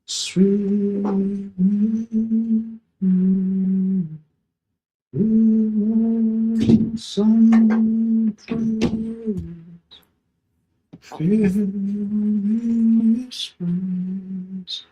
Sweet some fearless friends.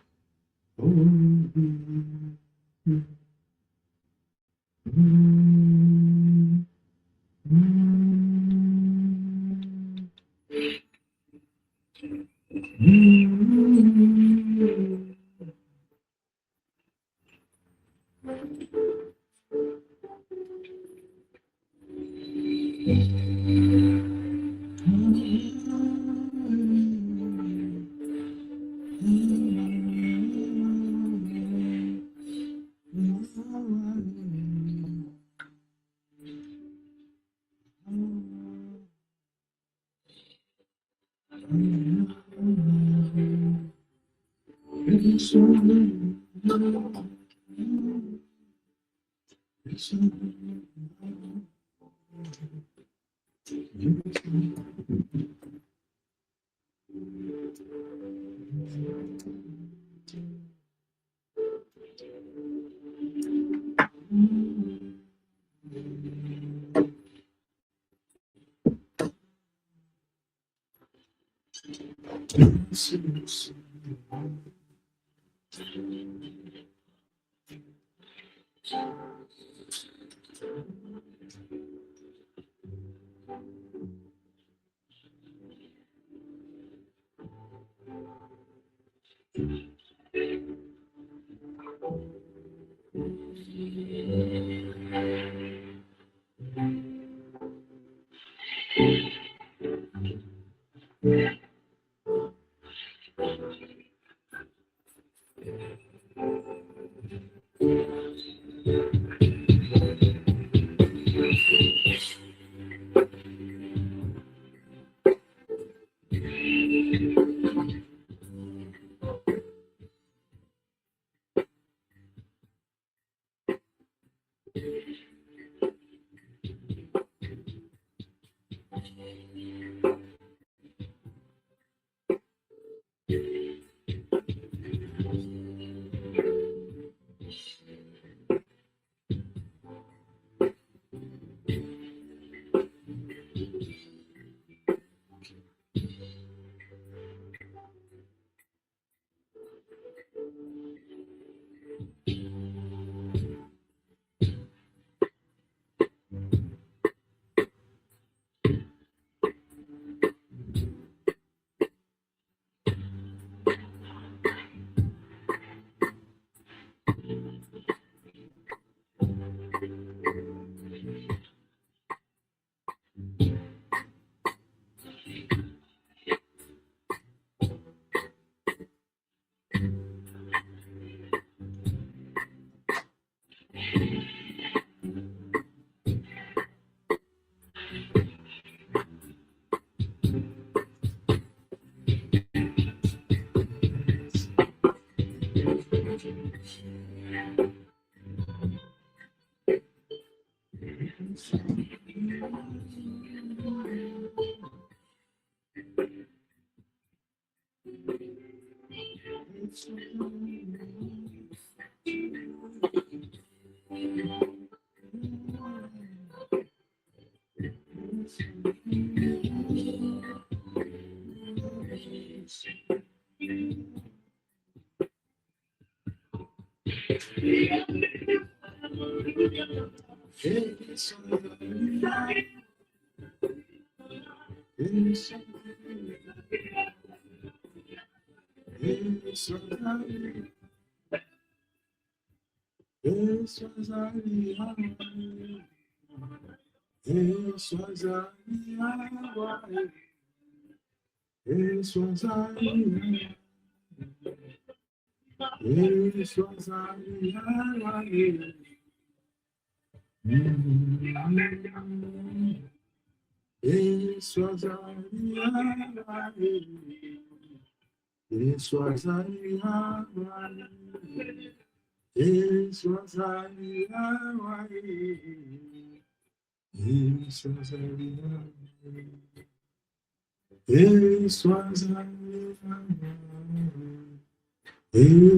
et sois et sois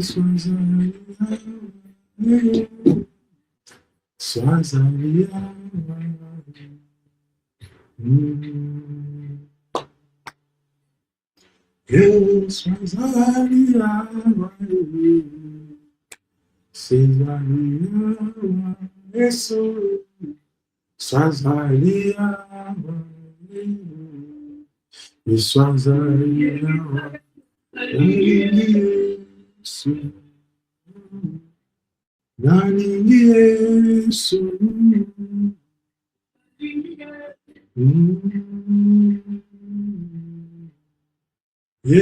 sois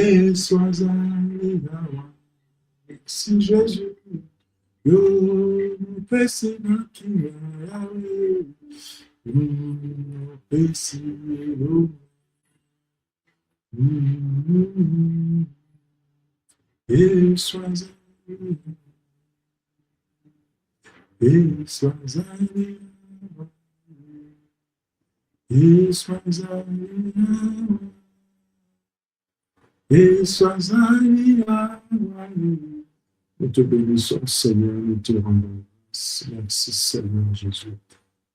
et sois merci Jésus. Yo pesi na kimawe, yo pesi yo, et sois et sois et sois et sois nous te bénissons, Seigneur, nous te rendons grâce. Merci, Seigneur Jésus.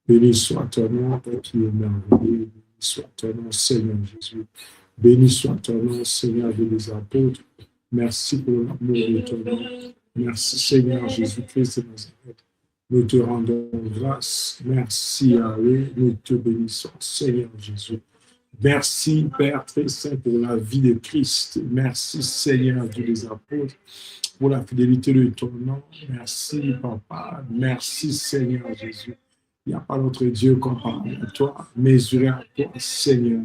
Béni soit ton nom, toi qui es merveilleux. Béni soit ton nom, Seigneur Jésus. Béni soit ton nom, Seigneur des apôtres. Merci pour l'amour de ton nom. Merci, Seigneur Jésus-Christ de Nazareth. Nous te rendons grâce. Merci, Yahweh. Nous te bénissons, Seigneur Jésus. Merci, Père très saint, pour la vie de Christ. Merci, Seigneur Dieu des apôtres, pour la fidélité de ton nom. Merci, Papa. Merci, Seigneur Jésus. Il n'y a pas d'autre Dieu comparé à toi, mesuré à toi, Seigneur.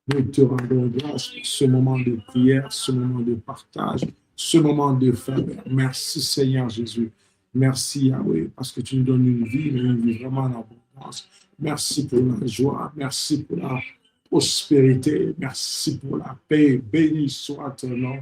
Nous te rendons grâce pour ce moment de prière, ce moment de partage, ce moment de faveur. Merci, Seigneur Jésus. Merci, Yahweh, parce que tu nous donnes une vie, mais une vie vraiment en abondance. Merci pour la joie. Merci pour la prospérité. Merci pour la paix. Béni soit ton nom.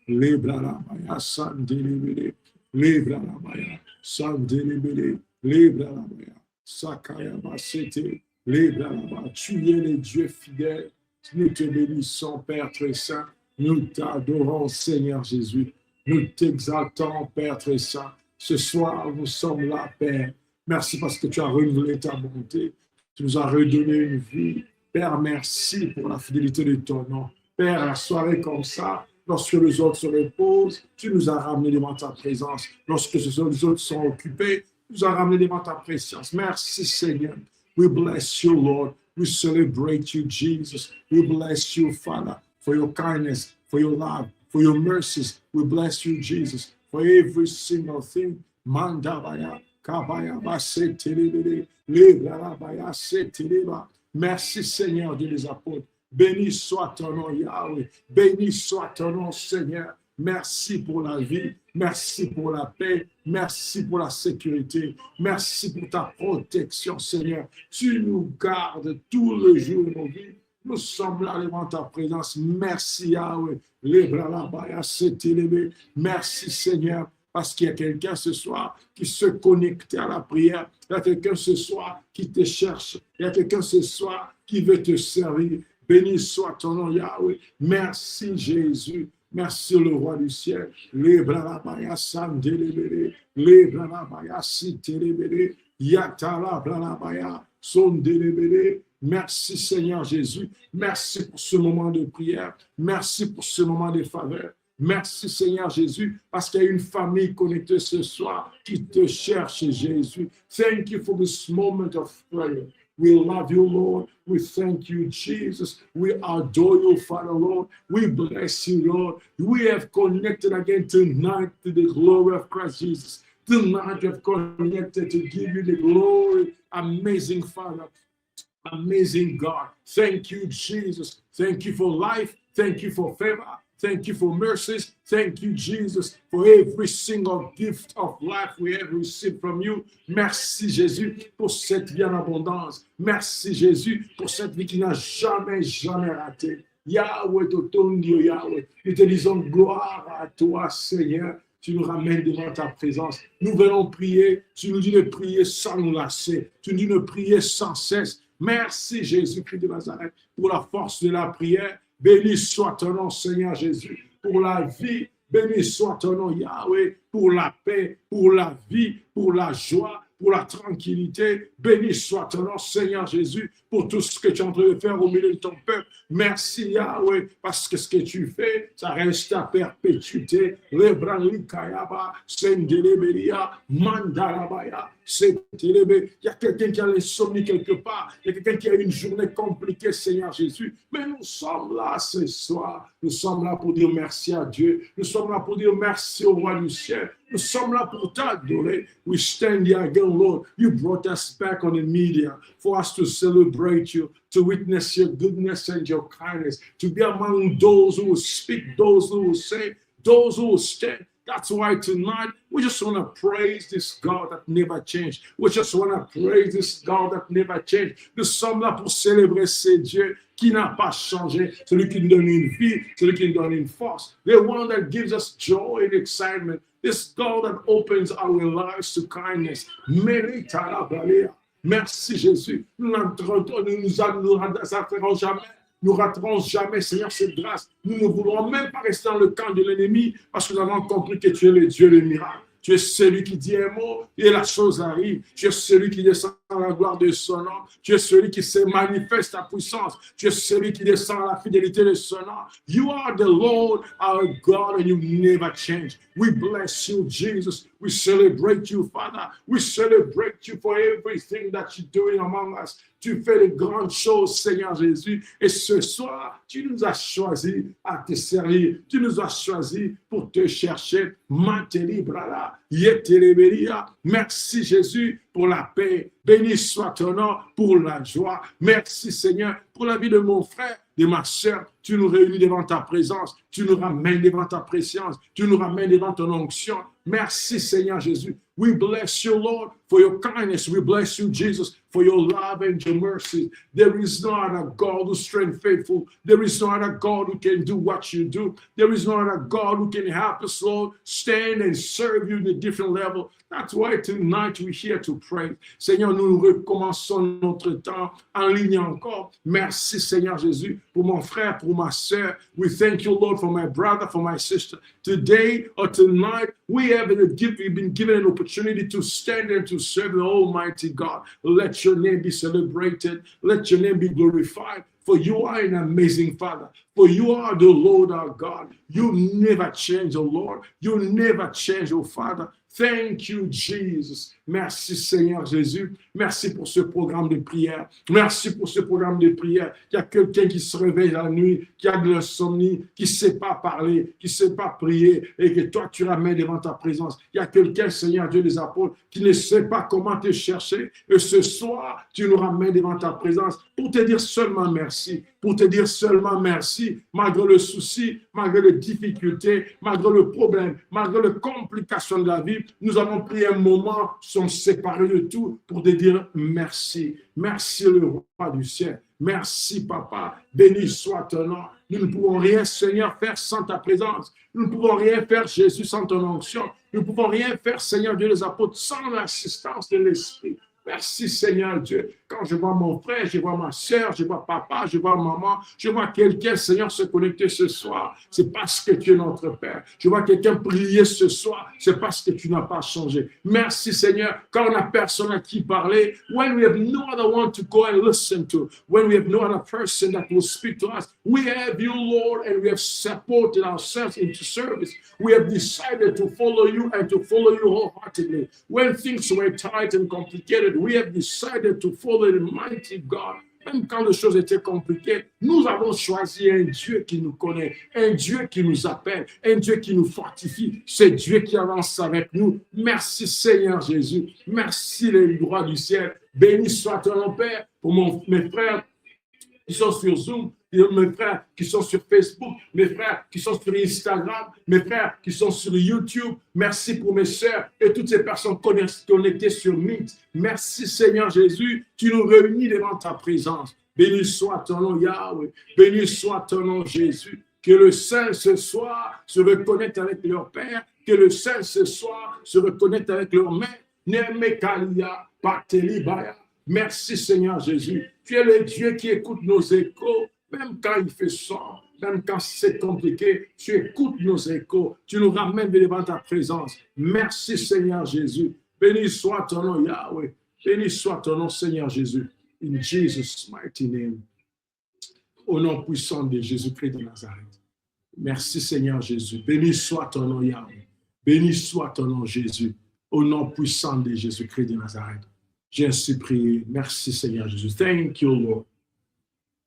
Lebra-la-baya, Sandelebele, Lebra-la-baya, Sandelebele, Lebra-la-baya, Sakaya-ba-sete, Lebra-la-baya. Tu es le Dieu fidèle. Nous te bénissons, Père très saint. Nous t'adorons, Seigneur Jésus. Nous t'exaltons, Père très saint. Ce soir, nous sommes là, Père. Merci parce que tu as renouvelé ta bonté. Tu nous as redonné une vie. Père, merci pour la fidélité de ton nom. Père, la soirée comme ça, lorsque les autres se reposent, tu nous as ramenés devant ta présence. Lorsque les autres sont occupés, tu nous as ramenés devant ta présence. Merci, Seigneur. We bless you, Lord. We celebrate you, Jesus. We bless you, Father, for your kindness, for your love, for your mercies. We bless you, Jesus, for every single thing. Mandabaya, kabaya, basetelebele, lebralabaya, seteleba. Merci, Seigneur, Dieu des apôtres. Béni soit ton nom, Yahweh. Béni soit ton nom, Seigneur. Merci pour la vie. Merci pour la paix. Merci pour la sécurité. Merci pour ta protection, Seigneur. Tu nous gardes tout le jour de nos vies. Nous sommes là devant ta présence. Merci, Yahweh. Merci, Seigneur. Parce qu'il y a quelqu'un ce soir qui se connecte à la prière. Il y a quelqu'un ce soir qui te cherche. Il y a quelqu'un ce soir qui veut te servir. Béni soit ton nom, Yahweh. Merci, Jésus. Merci, le roi du ciel. Lebra-la-baya, sandelebele. Lebra-la-baya, sitelebele. Yatala-bla-la-baya, sondelebele. Merci, Seigneur Jésus. Merci pour ce moment de prière. Merci pour ce moment de faveur. Merci, Seigneur Jésus, parce qu'il y a une famille connectée ce soir qui te cherche, Jésus. Thank you for this moment of prayer. We love you, Lord. We thank you, Jesus. We adore you, Father, Lord. We bless you, Lord. We have connected again tonight to the glory of Christ Jesus. Tonight we have connected to give you the glory. Amazing Father. Amazing God. Thank you, Jesus. Thank you for life. Thank you for favor. Thank you for mercies. Thank you, Jesus, for every single gift of life we have received from you. Merci, Jésus, pour cette vie en abondance. Merci, Jésus, pour cette vie qui n'a jamais, jamais raté. Yahweh, Totondio, Yahweh, nous te disons gloire à toi, Seigneur. Tu nous ramènes devant ta présence. Nous venons prier. Tu nous dis de prier sans nous lasser. Tu nous dis de prier sans cesse. Merci, Jésus-Christ de Nazareth, pour la force de la prière. Béni soit ton nom, Seigneur Jésus, pour la vie. Béni soit ton nom, Yahweh, pour la paix, pour la vie, pour la joie, pour la tranquillité. Béni soit ton nom, Seigneur Jésus, pour tout ce que tu es en train de faire au milieu de ton peuple. Merci, Yahweh, parce que ce que tu fais, ça reste à perpétuité. Il y a quelqu'un qui a l'insomnie quelque part. Il y a quelqu'un qui a une journée compliquée, Seigneur Jésus. Mais nous sommes là ce soir. Nous sommes là pour dire merci à Dieu. Nous sommes là pour dire merci au roi du ciel. Nous sommes là pour t'adorer. We stand here again, Lord. You brought us back on the media for us to celebrate you, to witness your goodness and your kindness, to be among those who will speak, those who will say, those who will stand. That's why tonight we just want to praise this God that never changed. We just want to praise this God that never changed. Nous sommes là pour célébrer ce Dieu qui n'a pas changé, celui qui nous donne une vie, celui qui nous donne une force, the one that gives us joy and excitement, this God that opens our lives to kindness. Merci Jésus. Nous n'arrêterons jamais. Nous raterons jamais, Seigneur, cette grâce. Nous ne voulons même pas rester dans le camp de l'ennemi parce que nous avons compris que tu es le Dieu des miracles. Tu es celui qui dit un mot et la chose arrive. Tu es celui qui descend à la gloire de son nom. Tu es celui qui se manifeste ta puissance. Tu es celui qui descend à la fidélité de son nom. You are the Lord, our God, and you never change. We bless you, Jesus. We celebrate you, Father. We celebrate you for everything that you're doing among us. Tu fais de grandes choses, Seigneur Jésus. Et ce soir, tu nous as choisis à te servir. Tu nous as choisis pour te chercher. Merci Jésus pour la paix. Béni soit ton nom pour la joie. Merci Seigneur pour la vie de mon frère, de ma soeur. Tu nous réunis devant ta présence. Tu nous ramènes devant ta présence. Tu nous ramènes devant ton onction. Merci Seigneur Jésus. We bless you, Lord, for your kindness. We bless you, Jesus, for your love and your mercy. There is no other God who's strength faithful. There is no other God who can do what you do. There is no other God who can help us, Lord, stand and serve you in a different level. That's why tonight we're here to pray. Seigneur, nous recommençons notre temps en ligne encore. Merci, Seigneur Jésus, pour mon frère, pour ma sœur. We thank you, Lord, for my brother, for my sister. Today or tonight, we've been given an opportunity to stand and to serve the Almighty God. Let your name be celebrated. Let your name be glorified. For you are an amazing Father. For you are the Lord our God. You never change, O Lord. You never change, O Father. Thank you, Jesus. Merci, Seigneur Jésus. Merci pour ce programme de prière. Merci pour ce programme de prière. Il y a quelqu'un qui se réveille la nuit, qui a de l'insomnie, qui ne sait pas parler, qui ne sait pas prier, et que toi, tu ramènes devant ta présence. Il y a quelqu'un, Seigneur Dieu des apôtres, qui ne sait pas comment te chercher. Et ce soir, tu nous ramènes devant ta présence pour te dire seulement merci. Pour te dire seulement merci, malgré le souci, malgré les difficultés, malgré le problème, malgré les complications de la vie. Nous avons pris un moment, sommes séparés de tout pour te dire merci. Merci le roi du ciel. Merci papa. Béni soit ton nom. Nous ne pouvons rien, Seigneur, faire sans ta présence. Nous ne pouvons rien faire, Jésus, sans ton onction. Nous ne pouvons rien faire, Seigneur Dieu des apôtres, sans l'assistance de l'Esprit. Merci Seigneur Dieu. Quand je vois mon frère, je vois ma soeur, je vois papa, je vois maman, je vois quelqu'un, Seigneur, se connecter ce soir. C'est parce que tu es notre Père. Je vois quelqu'un prier ce soir. C'est parce que tu n'as pas changé. Merci Seigneur. Quand on n'a personne à qui parler, when we have no other one to go and listen to, when we have no other person that will speak to us, we have you, Lord, and we have supported ourselves into service. We have decided to follow you and to follow you wholeheartedly. When things were tight and complicated, we have decided to follow the mighty God. Même quand les choses étaient compliquées, nous avons choisi un Dieu qui nous connaît, un Dieu qui nous appelle, un Dieu qui nous fortifie. C'est Dieu qui avance avec nous. Merci Seigneur Jésus. Merci les rois du ciel. Béni soit ton Père pour mes frères qui sont sur Zoom, mes frères qui sont sur Facebook, mes frères qui sont sur Instagram, mes frères qui sont sur YouTube. Merci pour mes sœurs et toutes ces personnes connectées sur Meet. Merci Seigneur Jésus, tu nous réunis devant ta présence. Béni soit ton nom Yahweh, béni soit ton nom Jésus. Que le Saint ce soir se reconnecte avec leur Père, que le Saint ce soir se reconnecte avec leur Mère. Nemekalia, Patelibaya. Merci Seigneur Jésus. Tu es le Dieu qui écoute nos échos, même quand il fait sombre, Même quand c'est compliqué, tu écoutes nos échos. Tu nous ramènes devant ta présence. Merci Seigneur Jésus. Béni soit ton nom Yahweh. Béni soit ton nom Seigneur Jésus. In Jesus' mighty name. Au nom puissant de Jésus-Christ de Nazareth. Merci Seigneur Jésus. Béni soit ton nom Yahweh. Béni soit ton nom Jésus. Au nom puissant de Jésus-Christ de Nazareth. J'ai ainsi prié. Merci Seigneur Jésus. Thank you Lord.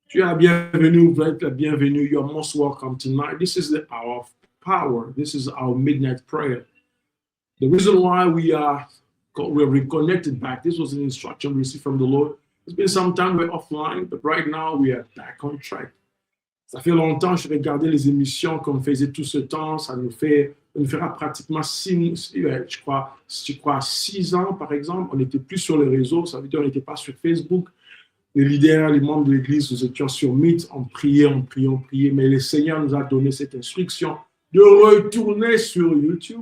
Tu es la bienvenue, vous êtes la bienvenue. You're most welcome tonight. This is the hour of power. This is our midnight prayer. The reason why we're reconnected back, this was an instruction we received from the Lord. It's been some time we're offline, but right now we are back on track. Ça fait longtemps que je regardais les émissions qu'on faisait tout ce temps. Ça nous fera pratiquement 6 ans, par exemple. On n'était plus sur les réseaux, ça veut dire qu'on n'était pas sur Facebook. Les leaders, les membres de l'Église, nous étions sur Meet, on priait, mais le Seigneur nous a donné cette instruction de retourner sur YouTube,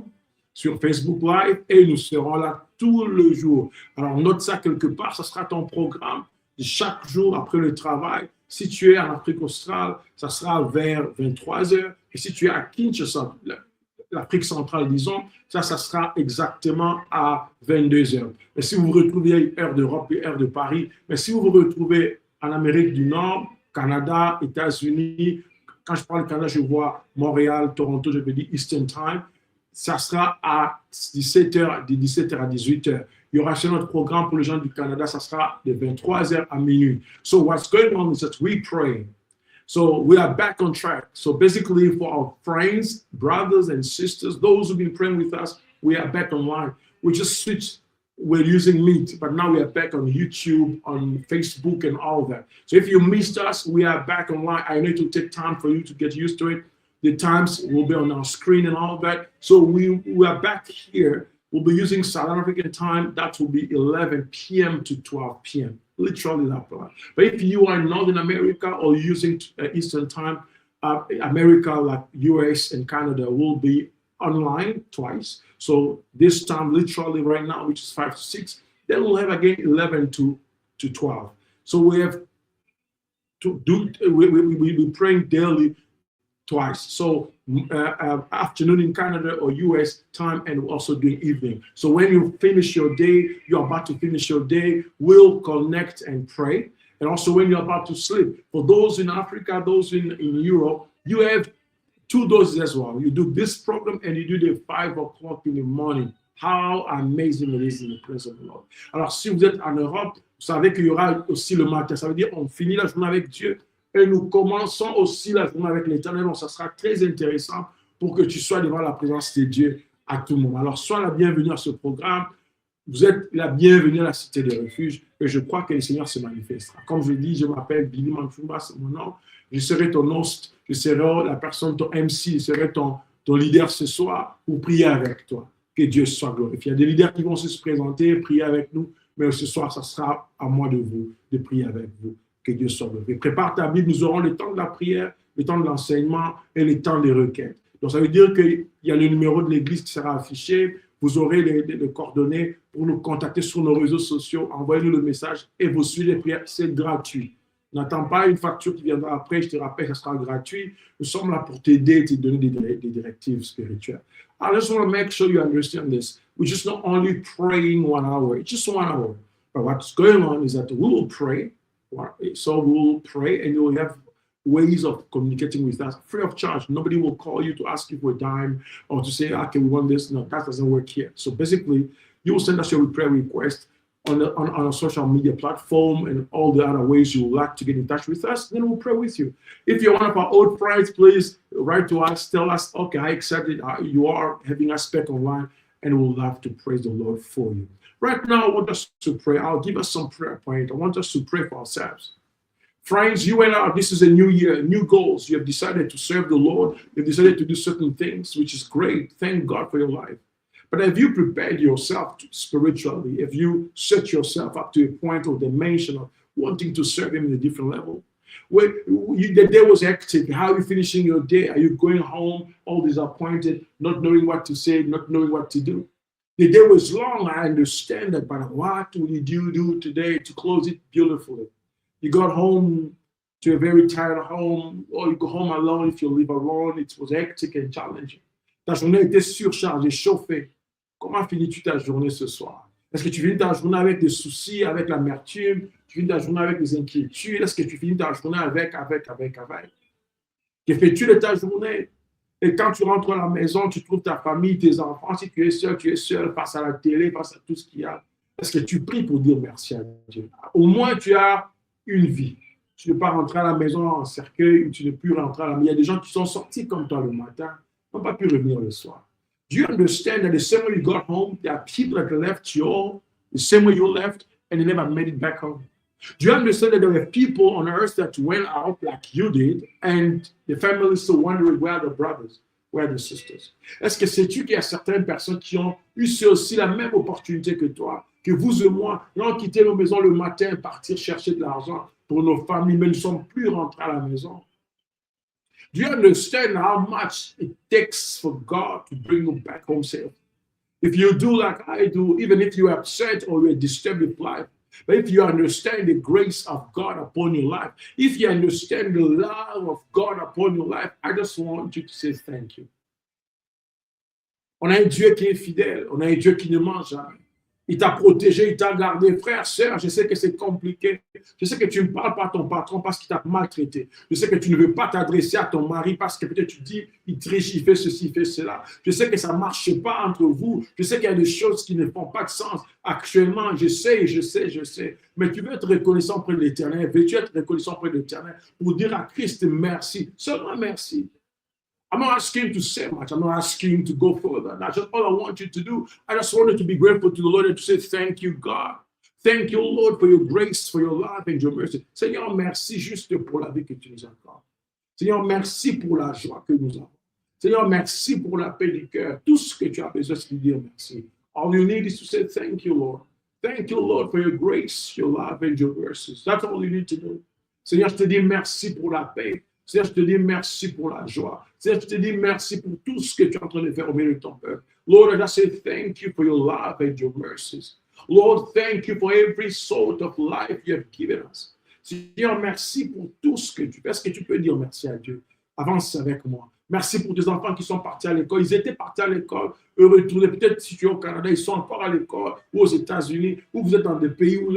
sur Facebook Live, et nous serons là tout le jour. Alors, note ça quelque part, ça sera ton programme de chaque jour après le travail. Si tu es en Afrique australe, ça sera vers 23h, et si tu es à Kinshasa, l'Afrique centrale, disons, ça sera exactement à 22h. Mais si vous vous retrouvez heure d'Europe et heure de Paris, mais si vous vous retrouvez en Amérique du Nord, Canada, États-Unis, quand je parle Canada, je vois Montréal, Toronto, je peux dire Eastern Time, ça sera à 17h, de 17h à 18h. Il y aura sur notre programme pour les gens du Canada, ça sera de 23h à minuit. So what's going on is that we pray. So we are back on track. So basically for our friends, brothers and sisters, those who've been praying with us, we are back online. We just switched, we're using Meet, but now we are back on YouTube, on Facebook and all that. So if you missed us, we are back online. I need to take time for you to get used to it. The times will be on our screen and all that. So we are back here. We'll be using Southern African time. That will be 11 p.m. to 12 p.m. Literally that plan. But if you are in Northern America or using Eastern time, America like US and Canada will be online twice. So this time, literally right now, which is 5 to 6, then we'll have again 11 to 12. So we have to do, we'll be praying daily twice. So afternoon in Canada or US time, and we're also doing evening. So when you finish your day, you're about to finish your day, we'll connect and pray. And also when you're about to sleep. For those in Africa, those in Europe, you have 2 doses as well. You do this program and you do the 5 o'clock in the morning. How amazing it is in the presence of the Lord. Alors si vous êtes en Europe, vous savez qu'il y aura aussi le matin. Ça veut dire on finit la journée avec Dieu. Et nous commençons aussi la journée avec l'Éternel. Donc, ça sera très intéressant pour que tu sois devant la présence de Dieu à tout moment. Alors, sois la bienvenue à ce programme. Vous êtes la bienvenue à la Cité des Refuges. Et je crois que le Seigneur se manifestera. Comme je dis, je m'appelle Billy Manfumba, c'est mon nom. Je serai ton host, je serai la personne, ton MC, je serai ton leader ce soir pour prier avec toi. Que Dieu soit glorifié. Il y a des leaders qui vont se présenter, prier avec nous. Mais ce soir, ça sera à moi de prier avec vous. Que Dieu soit glorifié. Prépare ta Bible, nous aurons le temps de la prière, le temps de l'enseignement et le temps des requêtes. Donc, ça veut dire qu'il y a le numéro de l'Église qui sera affiché. Vous aurez les coordonnées pour nous contacter sur nos réseaux sociaux. Envoyez-nous le message et vous suivez les prières. C'est gratuit. N'attends pas une facture qui viendra après. Je te rappelle, ça sera gratuit. Nous sommes là pour t'aider et te donner des directives spirituelles. I just want to make sure you understand this. We're just not only praying 1 hour. It's just 1 hour. But what's going on is that we will pray. So we'll pray and you'll have ways of communicating with us free of charge. Nobody will call you to ask you for a dime or to say, okay, we want this. No, that doesn't work here. So basically, you will send us your prayer request on a social media platform and all the other ways you would like to get in touch with us. Then we'll pray with you. If you're one of our old friends, please write to us. Tell us, okay, I accept it. You are having us back online and we'll love to praise the Lord for you. Right now, I want us to pray. I'll give us some prayer points. I want us to pray for ourselves. Friends, you and I, this is a new year, new goals. You have decided to serve the Lord. You've decided to do certain things, which is great. Thank God for your life. But have you prepared yourself spiritually? Have you set yourself up to a point or dimension of wanting to serve Him in a different level? When the day was hectic, how are you finishing your day? Are you going home all disappointed, not knowing what to say, not knowing what to do? The day was long, I understand that, but what will you do today to close it beautifully? You got home to a very tired home, or you go home alone. If you live alone, it was hectic and challenging. Ta journée était surchargée, chauffée. Comment finis-tu ta journée ce soir? Est-ce que tu finis ta journée avec des soucis, avec l'amertume? Tu finis ta journée avec des inquiétudes? Est-ce que tu finis ta journée avec? Que fais-tu de ta journée? Et quand tu rentres à la maison, tu trouves ta famille, tes enfants. Si tu es seul face à la télé, face à tout ce qu'il y a. Est-ce que tu pries pour dire merci à Dieu? Au moins, tu as une vie. Tu ne peux pas rentrer à la maison en cercueil, ou tu ne peux plus rentrer à la maison. Il y a des gens qui sont sortis comme toi le matin, n'ont pas pu revenir le soir. Do you understand that the same way you got home, there are people that left you all, the same way you left, and they never made it back home? Do you understand that there were people on earth that went out like you did, and the family still wondering where the brothers, where the sisters? Est-ce que sais-tu qu'il y a certaines personnes qui ont eu aussi la même opportunité que toi, que vous et moi, nous avons quitté nos maisons le matin, partir chercher de l'argent pour nos familles, mais nous ne sommes plus rentrés à la maison? Do you understand how much it takes for God to bring you back home safe? If you do like I do, even if you're upset or you're disturbed with life, but if you understand the grace of God upon your life, if you understand the love of God upon your life, I just want you to say thank you. On a un Dieu qui est fidèle, on a un Dieu qui ne ment jamais. Il t'a protégé, il t'a gardé. Frère, sœur, je sais que c'est compliqué. Je sais que tu ne parles pas à ton patron parce qu'il t'a maltraité. Je sais que tu ne veux pas t'adresser à ton mari parce que peut-être tu dis, il triche, il fait ceci, il fait cela. Je sais que ça ne marche pas entre vous. Je sais qu'il y a des choses qui ne font pas de sens. Actuellement, je sais. Mais tu veux être reconnaissant auprès de l'Éternel. Veux-tu être reconnaissant auprès de l'Éternel pour dire à Christ merci. Seulement merci. I'm not asking you to say much. I'm not asking you to go further. That's just all I want you to do. I just wanted to be grateful to the Lord and to say thank you, God. Thank you, Lord, for your grace, for your love and your mercy. Seigneur, merci juste pour la vie que tu nous accordes. Seigneur, merci pour la joie que nous avons. Seigneur, merci pour la paix du cœur. Tout ce que tu as besoin, c'est de dire merci. All you need is to say thank you, Lord. Thank you, Lord, for your grace, your love and your mercies. That's all you need to do. Seigneur, je te dis merci pour la paix. Seigneur, je te dis merci pour la joie. Seigneur, je te dis merci pour tout ce que tu es en train de faire au milieu de ton peuple. Lord, I just say thank you for your love and your mercies. Lord, thank you for every sort of life you have given us. Seigneur, merci pour tout ce que tu fais. Est-ce que tu peux dire merci à Dieu? Avance avec moi. Merci pour tes enfants qui sont partis à l'école. Ils étaient partis à l'école, eux retournés. Peut-être si tu es au Canada, ils sont encore à l'école, ou aux États-Unis, ou vous êtes dans des pays où,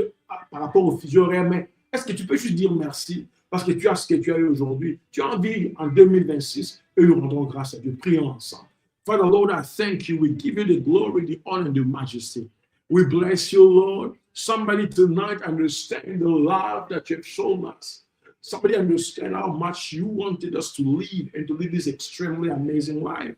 par rapport aux fuseaux horaires. Mais est-ce que tu peux juste dire merci? Parce que tu as ce que tu as eu aujourd'hui. Tu as envie en 2026 et nous rendrons grâce à Dieu. Prions ensemble. Father, Lord, I thank you. We give you the glory, the honor, and the majesty. We bless you, Lord. Somebody tonight understand the love that you have shown us. Somebody understand how much you wanted us to live and to live this extremely amazing life.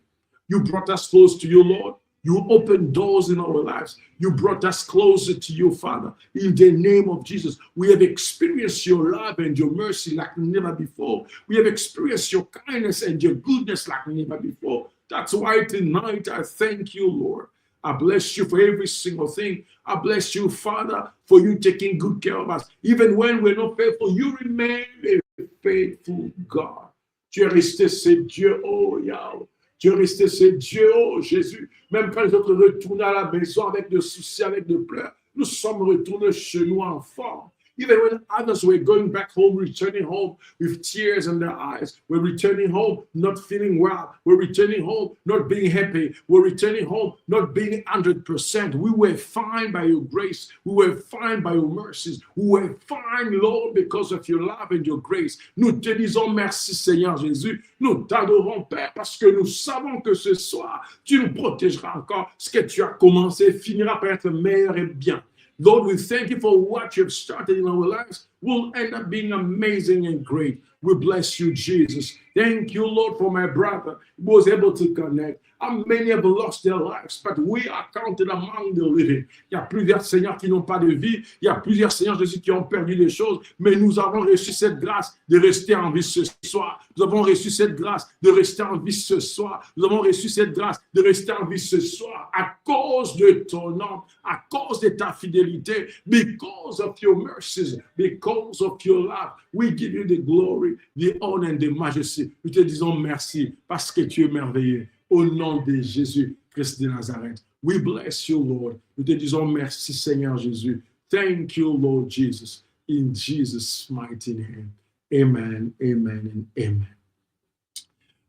You brought us close to you, Lord. You opened doors in our lives. You brought us closer to you, Father. In the name of Jesus, we have experienced your love and your mercy like never before. We have experienced your kindness and your goodness like never before. That's why tonight I thank you, Lord. I bless you for every single thing. I bless you, Father, for you taking good care of us. Even when we're not faithful, you remain a faithful God. Tu es resté ce Dieu, oh Yahweh. Tu es resté ce Dieu, oh Jésus. Même quand les autres retournaient à la maison avec des soucis, avec des pleurs, nous sommes retournés chez nous en forme. Even when others were going back home, returning home with tears in their eyes, we're returning home not feeling well. We're returning home not being happy. We're returning home not being 100%. We were fine by your grace. We were fine by your mercies. We were fine, Lord, because of your love and your grace. Nous te disons merci, Seigneur Jésus. Nous t'adorons, Père, parce que nous savons que ce soir, tu nous protégeras encore. Ce que tu as commencé finira par être meilleur et bien. Lord, we thank you for what you've started in our lives. Will end up being amazing and great. We bless you, Jesus. Thank you, Lord, for my brother who was able to connect. How many have lost their lives, but we are counted among the living. Il y a plusieurs seigneurs qui n'ont pas de vie. Il y a plusieurs seigneurs, Jésus, qui ont perdu des choses. Mais nous avons reçu cette grâce de rester en vie ce soir. Nous avons reçu cette grâce de rester en vie ce soir. Nous avons reçu cette grâce de rester en vie ce soir à cause de ton nom, à cause de ta fidélité, because of your mercies, because of your love. We give you the glory, the honor and the majesty. Nous te disons merci parce que tu es merveilleux. Au nom de Jésus, Christ de Nazareth. We bless you, Lord. Nous te disons merci, Seigneur Jésus. Thank you, Lord Jesus. In Jesus' mighty name. Amen, amen, and amen.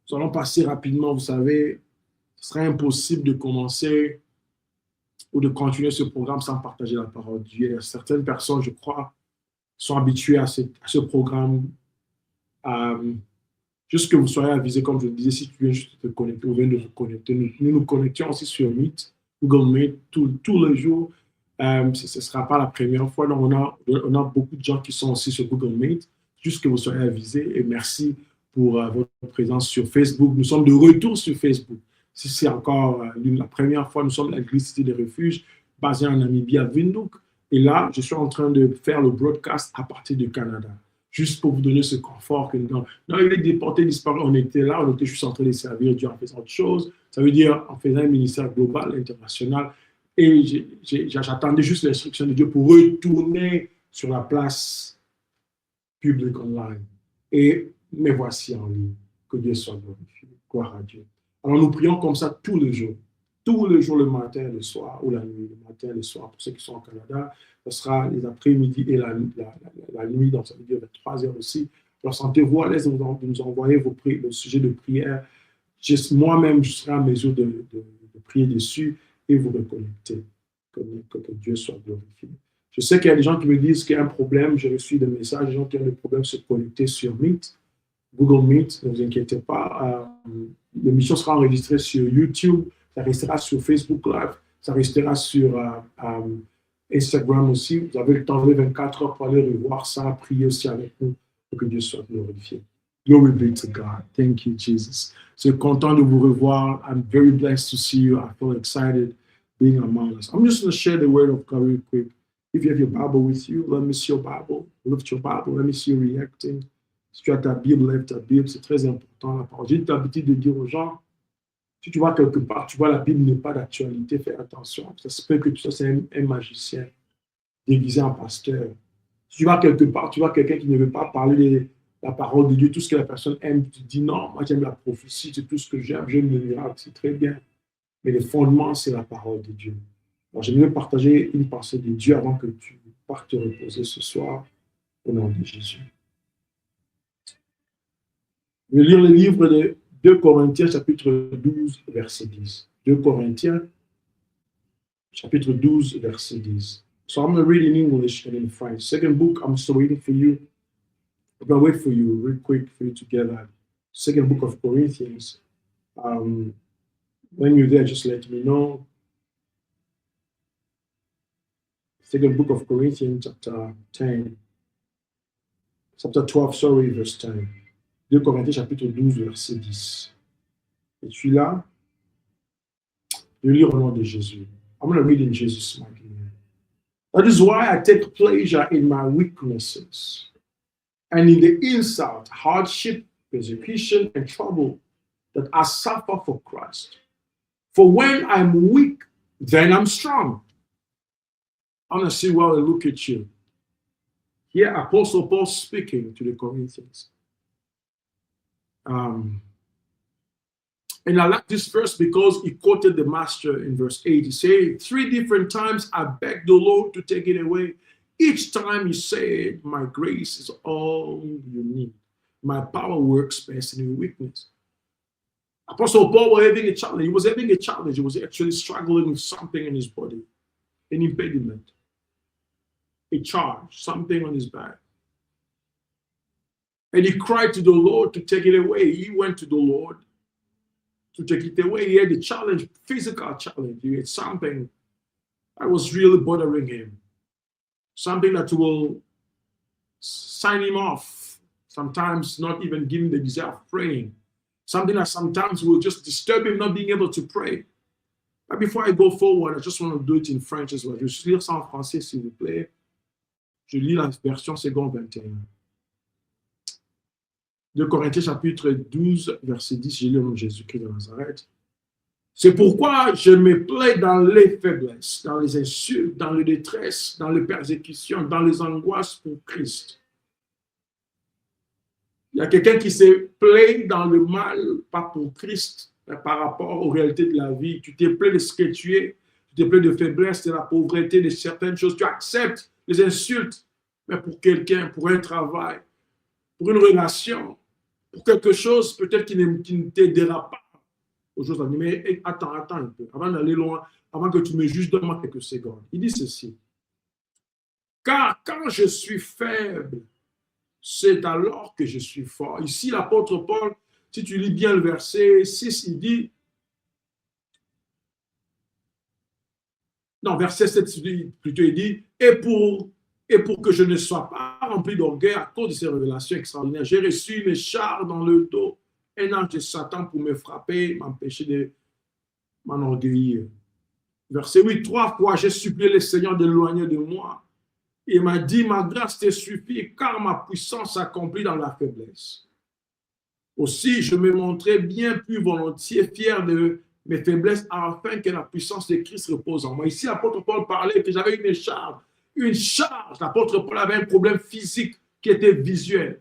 Nous allons passer rapidement, vous savez, ce serait impossible de commencer ou de continuer ce programme sans partager la parole de Dieu. Certaines personnes, je crois, sont habituées à ce programme. Juste que vous soyez avisés, comme je le disais, si tu viens juste de te connecter ou viens de vous connecter, nous connections aussi sur Meet, Google Meet, tous les jours. Ce ne sera pas la première fois. Donc, on a beaucoup de gens qui sont aussi sur Google Meet. Juste que vous soyez avisés et merci pour votre présence sur Facebook. Nous sommes de retour sur Facebook. Si c'est encore la première fois, nous sommes l'Église Cité des Refuges, basée en Namibie à Windhoek. Et là, je suis en train de faire le broadcast à partir du Canada. Juste pour vous donner ce confort que non, il est déporté, disparu, on était là, on était juste en train de servir Dieu en faisant autre chose. Ça veut dire en faisant un ministère global, international. Et j'attendais juste l'instruction de Dieu pour retourner sur la place publique online. Et me voici en ligne. Que Dieu soit glorifié. Gloire à Dieu. Alors nous prions comme ça tous les jours. Tous les jours, le matin, le soir, ou la nuit, le matin, le soir, pour ceux qui sont au Canada. Ce sera les après-midi et la nuit, donc ça veut dire 23 heures aussi. Alors sentez-vous à l'aise de nous envoyer le sujet de prière. Moi-même, je serai en mesure de prier dessus et vous reconnecter. Que Dieu soit glorifié. Je sais qu'il y a des gens qui me disent qu'il y a un problème. J'ai reçu des messages, des gens qui ont des problèmes de se connecter sur Meet, Google Meet. Ne vous inquiétez pas. L'émission sera enregistrée sur YouTube. Ça restera sur Facebook Live. Ça restera sur Instagram aussi. Vous avez le temps de 24 heures pour aller revoir ça, prier aussi avec nous pour que Dieu soit glorifié. Glory be to God. Thank you, Jesus. Je suis content de vous revoir. I'm very blessed to see you. I feel excited being among us. I'm just going to share the word of God real quick. If you have your Bible with you, let me see your Bible. Lift your Bible. Let me see you reacting. Si tu as ta Bible, lève ta Bible. C'est très important. La parole. J'ai l'habitude de dire aux gens, si tu vois quelque part, tu vois la Bible n'est pas d'actualité, fais attention. Ça se peut que tu sois un magicien déguisé en pasteur. Si tu vois quelque part, tu vois quelqu'un qui ne veut pas parler de la parole de Dieu, tout ce que la personne aime, tu te dis non, moi j'aime la prophétie, c'est tout ce que j'aime le miracle, c'est très bien. Mais le fondement, c'est la parole de Dieu. Alors j'aimerais partager une pensée de Dieu avant que tu partes te reposer ce soir au nom de Jésus. Je vais lire le livre de 2 Corinthiens, chapitre 12, verset 10. 2 Corinthiens, chapitre 12, verset 10. So I'm going to read in English and in French. Second book, I'm still waiting for you. I'm going to wait for you real quick for you to get that. Second book of Corinthians. When you're there, just let me know. Second book of Corinthians, chapter 10. Chapter 12, sorry, verse 10. 2 Corinthiens, chapitre 12, verset 10. Et celui-là, je vais lire au nom de Jésus. I'm going to read in Jesus' mighty name. That is why I take pleasure in my weaknesses and in the insult, hardship, persecution, and trouble that I suffer for Christ. For when I'm weak, then I'm strong. I want to see while I look at you. Here, Apostle Paul speaking to the Corinthians. And I like this verse because he quoted the master in verse 8. He said, 3 different times I begged the Lord to take it away. Each time he said, my grace is all you need. My power works best in your weakness. Apostle Paul was having a challenge. He was having a challenge. He was actually struggling with something in his body, an impediment, a charge, something on his back. And he cried to the Lord to take it away. He went to the Lord to take it away. He had a challenge, physical challenge. He had something that was really bothering him. Something that will sign him off. Sometimes not even give him the desire of praying. Something that sometimes will just disturb him not being able to pray. But before I go forward, I just want to do it in French as well. Je vais lire ça en français, s'il vous plaît. Je lis la version seconde 21. 2 Corinthiens chapitre 12, verset 10, j'ai lu au nom de Jésus-Christ de Nazareth. C'est pourquoi je me plais dans les faiblesses, dans les insultes, dans les détresses, dans les persécutions, dans les angoisses pour Christ. Il y a quelqu'un qui se plaît dans le mal, pas pour Christ, mais par rapport aux réalités de la vie. Tu te plais de ce que tu es, tu te plais de faiblesse, de la pauvreté, de certaines choses. Tu acceptes les insultes, mais pour quelqu'un, pour un travail, pour une relation, pour quelque chose peut-être qui ne t'aidera pas aux choses. Mais attends un peu, avant d'aller loin, avant que tu me juges, donne-moi quelques secondes. Il dit ceci. Car quand je suis faible, c'est alors que je suis fort. Ici, l'apôtre Paul, si tu lis bien le verset 6, il dit, non, verset 7, plutôt, il dit, et pour que je ne sois pas rempli d'orgueil à cause de ces révélations extraordinaires, j'ai reçu mes chars dans le dos, un ange de Satan pour me frapper, m'empêcher de m'enorgueillir. Verset 8, 3 fois, j'ai supplié le Seigneur d'éloigner de moi. Il m'a dit, ma grâce te suffit, car ma puissance s'accomplit dans la faiblesse. Aussi, je me montrais bien plus volontiers fier de mes faiblesses afin que la puissance de Christ repose en moi. Ici, l'apôtre Paul parlait que j'avais une charge. Une charge. L'apôtre Paul avait un problème physique qui était visuel.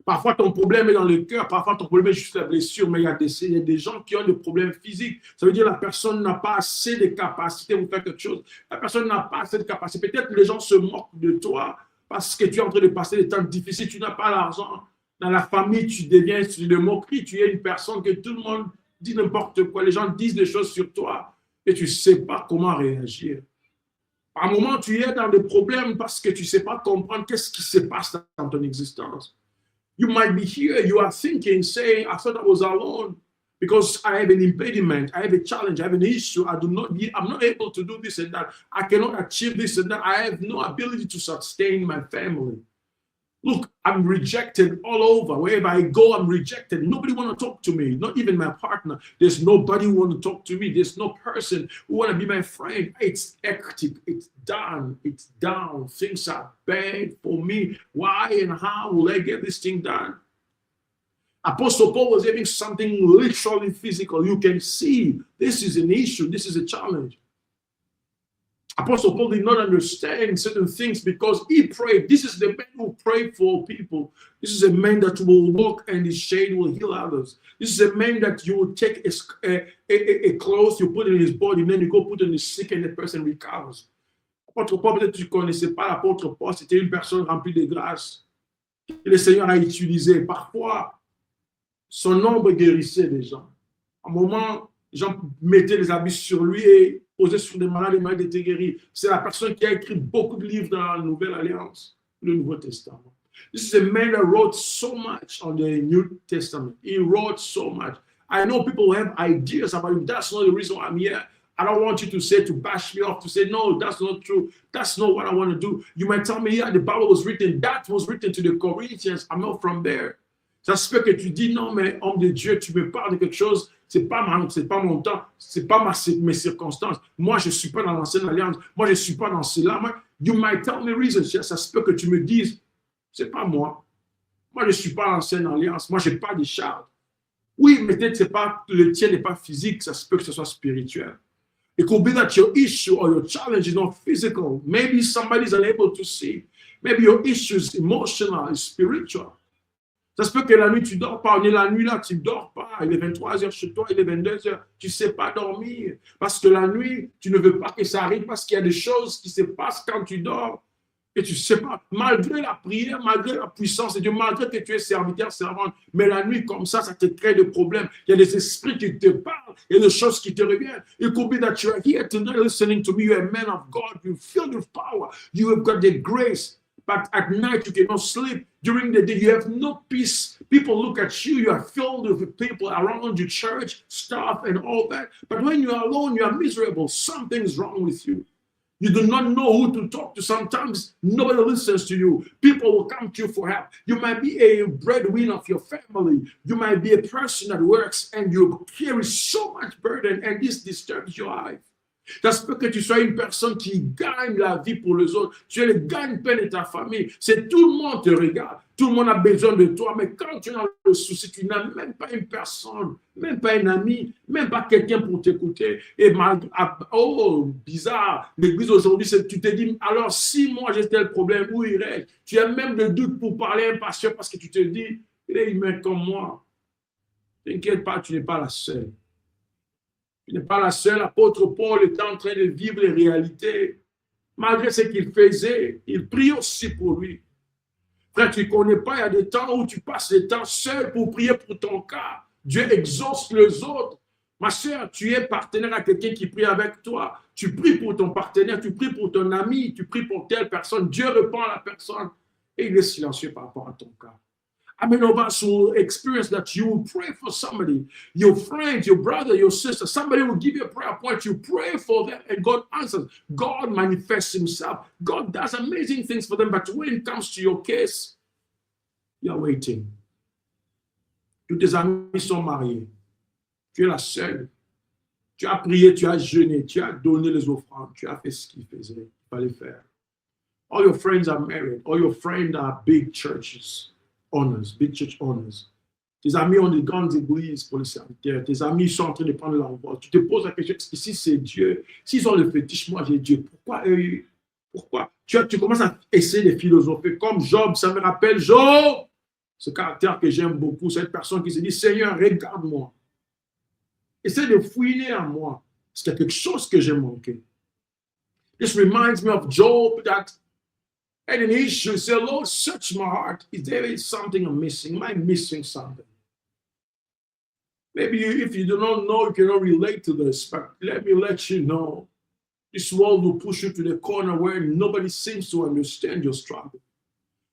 Parfois, ton problème est dans le cœur, parfois, ton problème est juste la blessure, mais il y a des gens qui ont des problèmes physiques. Ça veut dire que la personne n'a pas assez de capacité pour faire quelque chose. La personne n'a pas assez de capacité. Peut-être que les gens se moquent de toi parce que tu es en train de passer des temps difficiles, tu n'as pas l'argent. Dans la famille, tu deviens de moquerie, tu es une personne que tout le monde dit n'importe quoi. Les gens disent des choses sur toi et tu ne sais pas comment réagir. Par moment, tu es dans des problèmes parce que tu ne sais pas comprendre qu'est-ce qui se passe dans ton existence. You might be here, you are thinking, saying, I thought I was alone because I have an impediment, I have a challenge, I have an issue, I'm not able to do this and that, I cannot achieve this and that, I have no ability to sustain my family. Look, I'm rejected all over. Wherever I go, I'm rejected. Nobody want to talk to me, not even my partner. There's nobody who want to talk to me. There's no person who want to be my friend. It's hectic. It's done. It's down. Things are bad for me. Why and how will I get this thing done? Apostle Paul was having something literally physical. You can see this is an issue. This is a challenge. Apostle Paul did not understand certain things because he prayed. This is the man who prayed for people. This is a man that will walk and his shade will heal others. This is a man that you will take a cloth, you put it in his body, and then you go put it in the sick and the person recovers. Apôtre Paul, peut-être que tu ne connaissais pas l'apôtre Paul, c'était une personne remplie de grâce. Et le Seigneur a utilisé. Parfois, son ombre guérissait des gens. À un moment, les gens mettaient les habits sur lui et posaient sur des malades, les malades étaient guéris. C'est la personne qui a écrit beaucoup de livres dans la Nouvelle Alliance, le Nouveau Testament. This is a man that wrote so much on the New Testament. He wrote so much. I know people have ideas about him. That's not the reason why I'm here. I don't want you to say, to bash me off, to say, no, that's not true. That's not what I want to do. You might tell me, yeah, the Bible was written. That was written to the Corinthians. I'm not from there. Ça se peut que tu dis, non, mais homme de Dieu, tu me parles de quelque chose, c'est pas mon temps, c'est pas mes circonstances. Moi, je suis pas dans l'ancienne alliance. Moi, je suis pas dans cela. You might tell me reasons. Ça se peut que tu me dises, c'est pas moi. Moi, je suis pas dans l'ancienne alliance. Moi, j'ai pas de charge. Oui, mais peut-être c'est pas, le tien n'est pas physique. Ça se peut que ce soit spirituel. It could be that your issue or your challenge is not physical. Maybe somebody's unable to see. Maybe your issue is emotional, is spiritual. Ça se peut que la nuit, tu ne dors pas. On est la nuit là, tu ne dors pas. Il est 23 heures chez toi, il est 22 heures. Tu ne sais pas dormir. Parce que la nuit, tu ne veux pas que ça arrive parce qu'il y a des choses qui se passent quand tu dors. Et tu ne sais pas, malgré la prière, malgré la puissance de Dieu, malgré que tu es serviteur, servante, mais la nuit comme ça te crée des problèmes. Il y a des esprits qui te parlent, il y a des choses qui te reviennent. It could be that you are here tonight listening to me, you are a man of God, you filled with power, you have got the grace. But at night, you cannot sleep. During the day, you have no peace. People look at you. You are filled with people around you, church, staff, and all that. But when you are alone, you are miserable. Something's wrong with you. You do not know who to talk to. Sometimes nobody listens to you. People will come to you for help. You might be a breadwinner of your family. You might be a person that works and you carry so much burden and this disturbs your life. Ça se peut que tu sois une personne qui gagne la vie pour les autres. Tu es le gagne-pain de ta famille. C'est tout le monde te regarde. Tout le monde a besoin de toi. Mais quand tu as le souci, tu n'as même pas une personne, même pas un ami, même pas quelqu'un pour t'écouter. Et oh, bizarre. L'église aujourd'hui, tu te dis, alors si moi j'ai tel problème, où irais-je? Tu as même des doutes pour parler à un pasteur parce que tu te dis, il est humain comme moi. T'inquiète pas, tu n'es pas la seule. Il n'est pas la seule. L'apôtre Paul était en train de vivre les réalités. Malgré ce qu'il faisait, il prie aussi pour lui. Frère, tu ne connais pas, il y a des temps où tu passes le temps seul pour prier pour ton cas. Dieu exauce les autres. Ma soeur, tu es partenaire à quelqu'un qui prie avec toi. Tu pries pour ton partenaire, tu pries pour ton ami, tu pries pour telle personne. Dieu répond à la personne et il est silencieux par rapport à ton cas. How many of us will experience that you will pray for somebody, your friend, your brother, your sister, somebody will give you a prayer point, you pray for them and God answers. God manifests himself. God does amazing things for them, but when it comes to your case, you are waiting. Tous tes amis sont mariés. Tu es la seule. Tu as prié, tu as jeûné, tu as donné les offrandes, tu as fait ce qu'il fallait faire. All your friends are married. All your friends are big churches. Honors, big church honors. Tes amis ont des grandes églises pour les serviteurs. Tes amis sont en train de prendre l'envol. Tu te poses la question, si c'est Dieu, s'ils ont le fétiche, moi j'ai Dieu, pourquoi eux? Pourquoi? Tu commences à essayer de philosopher. Comme Job, ça me rappelle Job. Ce caractère que j'aime beaucoup, cette personne qui se dit, Seigneur, regarde-moi. Essaie de fouiner en moi. Parce qu'il y a quelque chose que j'ai manqué. This reminds me of Job that had an issue. Say, Lord, search my heart. Is there something I'm missing? Am I missing something? Maybe if you do not know, you cannot relate to this, but let me let you know. This world will push you to the corner where nobody seems to understand your struggle.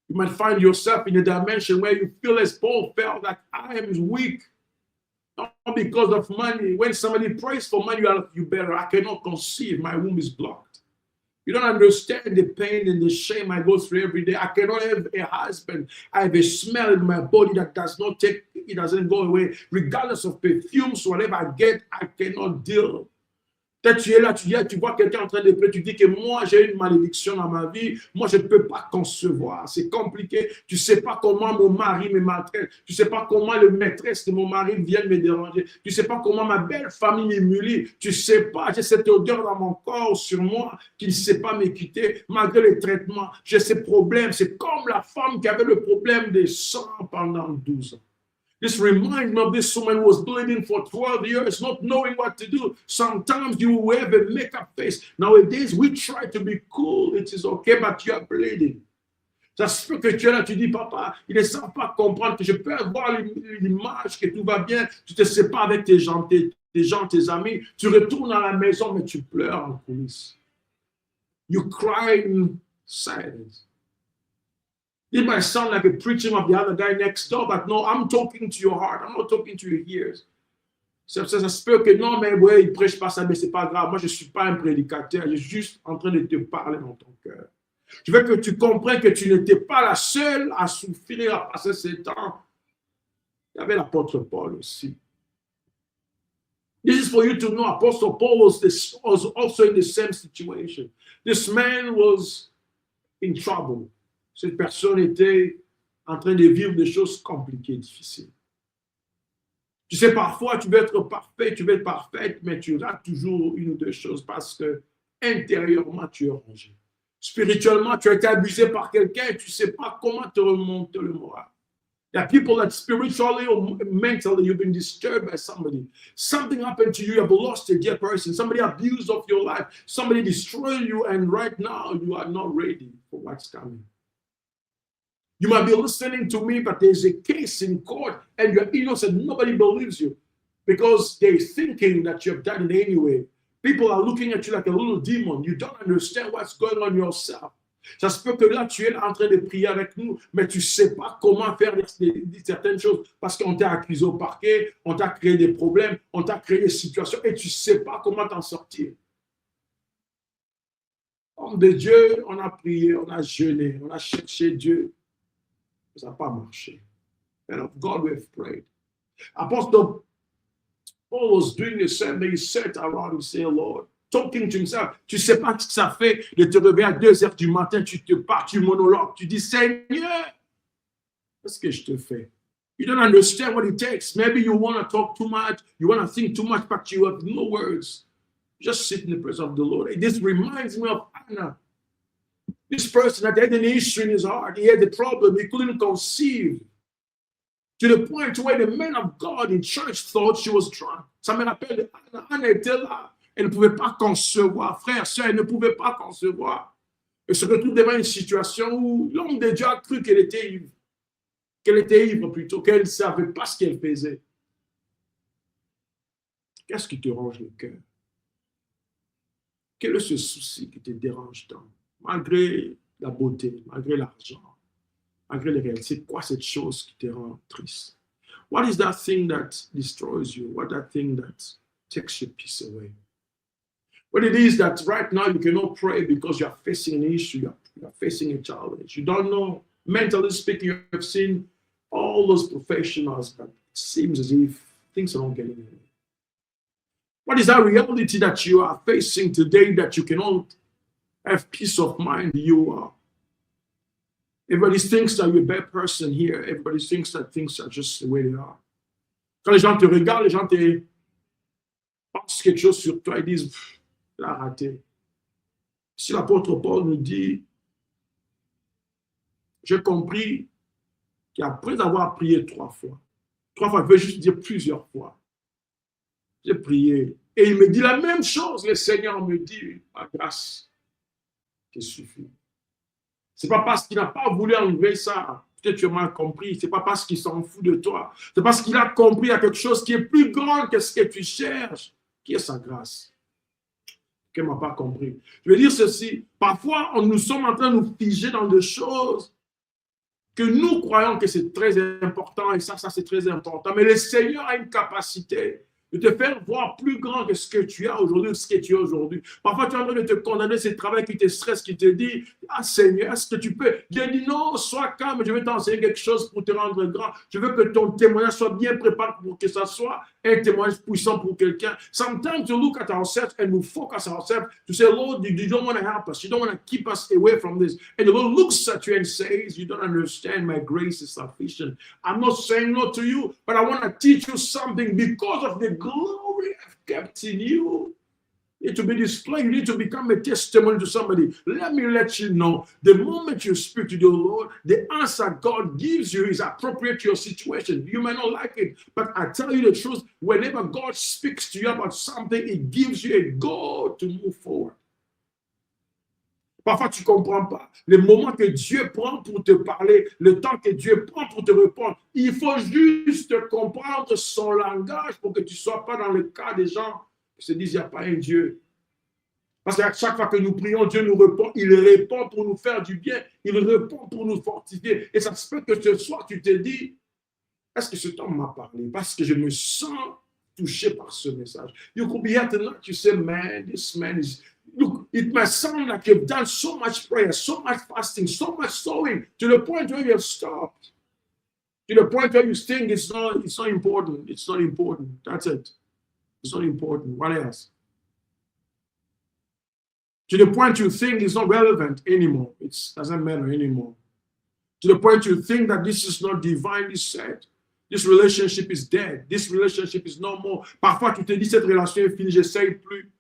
You might find yourself in a dimension where you feel as Paul felt that I am weak. Not because of money. When somebody prays for money, you better. I cannot conceive. My womb is blocked. You don't understand the pain and the shame I go through every day. I cannot have a husband. I have a smell in my body that doesn't go away. Regardless of perfumes, whatever I get, I cannot deal. Peut-être tu es là, tu vois quelqu'un en train de prier, tu dis que moi j'ai une malédiction dans ma vie, moi je ne peux pas concevoir, c'est compliqué, tu ne sais pas comment mon mari me maltraite, tu ne sais pas comment le maîtresse de mon mari vient me déranger, tu ne sais pas comment ma belle famille m'humilie, tu ne sais pas, j'ai cette odeur dans mon corps, sur moi, qui ne sait pas me quitter, malgré les traitements, j'ai ces problèmes, c'est comme la femme qui avait le problème des sang pendant 12 ans. This reminds me of this woman who was bleeding for 12 years, not knowing what to do. Sometimes you will have a makeup face. Nowadays, we try to be cool. It is okay, but you are bleeding. Ça se peut que tu es là, tu dis, papa, il ne semble pas comprendre que je peux avoir l'image que tout va bien. Tu te sépares avec tes gens, tes amis. Tu retournes à la maison, mais tu pleures en coulisses. You cry in silence. It might sound like a preaching of the other guy next door, but no, I'm talking to your heart. I'm not talking to your ears. Ça se peut que non, mais ouais, il ne prêche pas ça, mais ce n'est pas grave. Moi, je ne suis pas un prédicateur. Je suis juste en train de te parler dans ton cœur. Je veux que tu comprennes que tu n'étais pas la seule à souffrir, à passer ce temps. Il y avait l'apôtre Paul aussi. This is for you to know, Apostle Paul was also in the same situation. This man was in trouble. Cette personne était en train de vivre des choses compliquées, difficiles. Tu sais, parfois, tu veux être parfait, tu veux être parfaite, mais tu rates toujours une ou deux choses parce que intérieurement, tu es rangé. Spirituellement, tu as été abusé par quelqu'un et tu ne sais pas comment te remonter le moral. There are people that spiritually or mentally you've been disturbed by somebody. Something happened to you, you have lost a dear person. Somebody abused of your life. Somebody destroyed you, and right now you are not ready for what's coming. You might be listening to me, but there's a case in court and you're innocent. Nobody believes you because they're thinking that you have done it anyway. People are looking at you like a little demon. You don't understand what's going on yourself. Ça se peut que là, tu es en train de prier avec nous, mais tu ne sais pas comment faire certaines choses parce qu'on t'a accusé au parquet, on t'a créé des problèmes, on t'a créé des situations et tu ne sais pas comment t'en sortir. Homme de Dieu, on a prié, on a jeûné, on a cherché Dieu. Ça n'a pas marché. And of God we have prayed. Apostle Paul was doing the same thing. He sat around and said, Lord, talking to himself. Tu ne sais pas ce que ça fait de te réveiller à 2 heures du matin, tu te pars, tu monologues, tu dis, Seigneur, qu'est-ce que je te fais? You don't understand what it takes. Maybe you want to talk too much, you want to think too much, but you have no words. Just sit in the presence of the Lord. And this reminds me of Anna. This person had an issue in his heart. He had a problem. He couldn't conceive. To the point where the men of God in church thought she was drunk. Ça me rappelle, Anna était là. Elle ne pouvait pas concevoir. Frère, sœur, elle ne pouvait pas concevoir. et se retrouve devant une situation où l'homme de Dieu a cru qu'elle était ivre plutôt, qu'elle ne savait pas ce qu'elle faisait. Qu'est-ce qui te ronge le cœur? Quel est ce souci qui te dérange tant? Malgré la beauté, malgré l'argent, malgré les réalités, c'est quoi cette chose qui te rend triste? What is that thing that destroys you? What that thing that takes your peace away? What it is that right now you cannot pray because you are facing an issue, you are facing a challenge. You don't know, mentally speaking, you have seen all those professionals, but it seems as if things are not getting anywhere. What is that reality that you are facing today that you cannot have peace of mind? Everybody thinks that you're a bad person here. Everybody thinks that things are just the way they are. Quand les gens te regardent, les gens te pensent quelque chose sur toi, ils disent, il a raté. Si l'apôtre Paul nous dit, j'ai compris qu'après avoir prié 3 fois, je veux juste dire plusieurs fois, j'ai prié. Et il me dit la même chose. Le Seigneur me dit, ma grâce te suffit. Ce n'est pas parce qu'il n'a pas voulu enlever ça. Peut-être tu as mal compris. Ce n'est pas parce qu'il s'en fout de toi. C'est parce qu'il a compris à quelque chose qui est plus grand que ce que tu cherches, qui est sa grâce. Qu'elle ne m'a pas compris. Je veux dire ceci. Parfois, nous sommes en train de nous figer dans des choses que nous croyons que c'est très important et ça c'est très important. Mais le Seigneur a une capacité de te faire voir plus grand que ce que tu as aujourd'hui, ce que tu as aujourd'hui. Parfois, tu es en train de te condamner, c'est le travail qui te stresse, qui te dit, ah Seigneur, est-ce que tu peux? Dieu dit, non, sois calme, je vais t'enseigner quelque chose pour te rendre grand. Je veux que ton témoignage soit bien préparé pour que ça soit un témoignage puissant pour quelqu'un. Sometimes you look at ourselves and we focus ourselves to say, Lord, you don't want to help us. You don't want to keep us away from this. And the Lord looks at you and says, you don't understand, my grace is sufficient. I'm not saying no to you, but I want to teach you something because of the glory I've kept in you. You need to be displayed. You need to become a testimony to somebody. Let me let you know, the moment you speak to the Lord, the answer God gives you is appropriate to your situation. You may not like it, but I tell you the truth, whenever God speaks to you about something, it gives you a goal to move forward. Parfois, tu ne comprends pas. Le moment que Dieu prend pour te parler, le temps que Dieu prend pour te répondre, il faut juste comprendre son langage pour que tu ne sois pas dans le cas des gens qui se disent qu'il n'y a pas un Dieu. Parce qu'à chaque fois que nous prions, Dieu nous répond. Il répond pour nous faire du bien. Il répond pour nous fortifier. Et ça se peut que ce soir, tu te dis, est-ce que cet homme m'a parlé? Parce que je me sens touché par ce message. You could be here tonight, you say, man, this man is... Look, it might sound like you've done so much prayer, so much fasting, so much sowing, to the point where you have stopped. To the point where you think it's not important. It's not important. That's it. It's not important. What else? To the point you think it's not relevant anymore. It doesn't matter anymore. To the point you think that this is not divinely said. This relationship is dead. This relationship is no more. Parfois, tu te dis, cette relation est finie, j'essaye plus.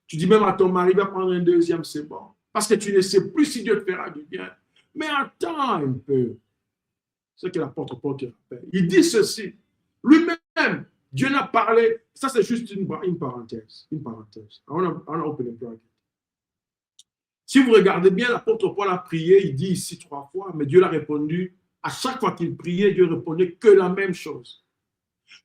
Tu dis même à ton mari, va prendre un deuxième, c'est bon. Parce que tu ne sais plus si Dieu te fera du bien. Mais attends un peu. C'est ce que l'apôtre Paul te rappelle. Il dit ceci. Lui-même, Dieu n'a parlé. Ça, c'est juste une parenthèse. Une parenthèse. I want to open a bracket. Si vous regardez bien, l'apôtre Paul a prié, il dit ici 3 fois, mais Dieu l'a répondu. À chaque fois qu'il priait, Dieu répondait que la même chose.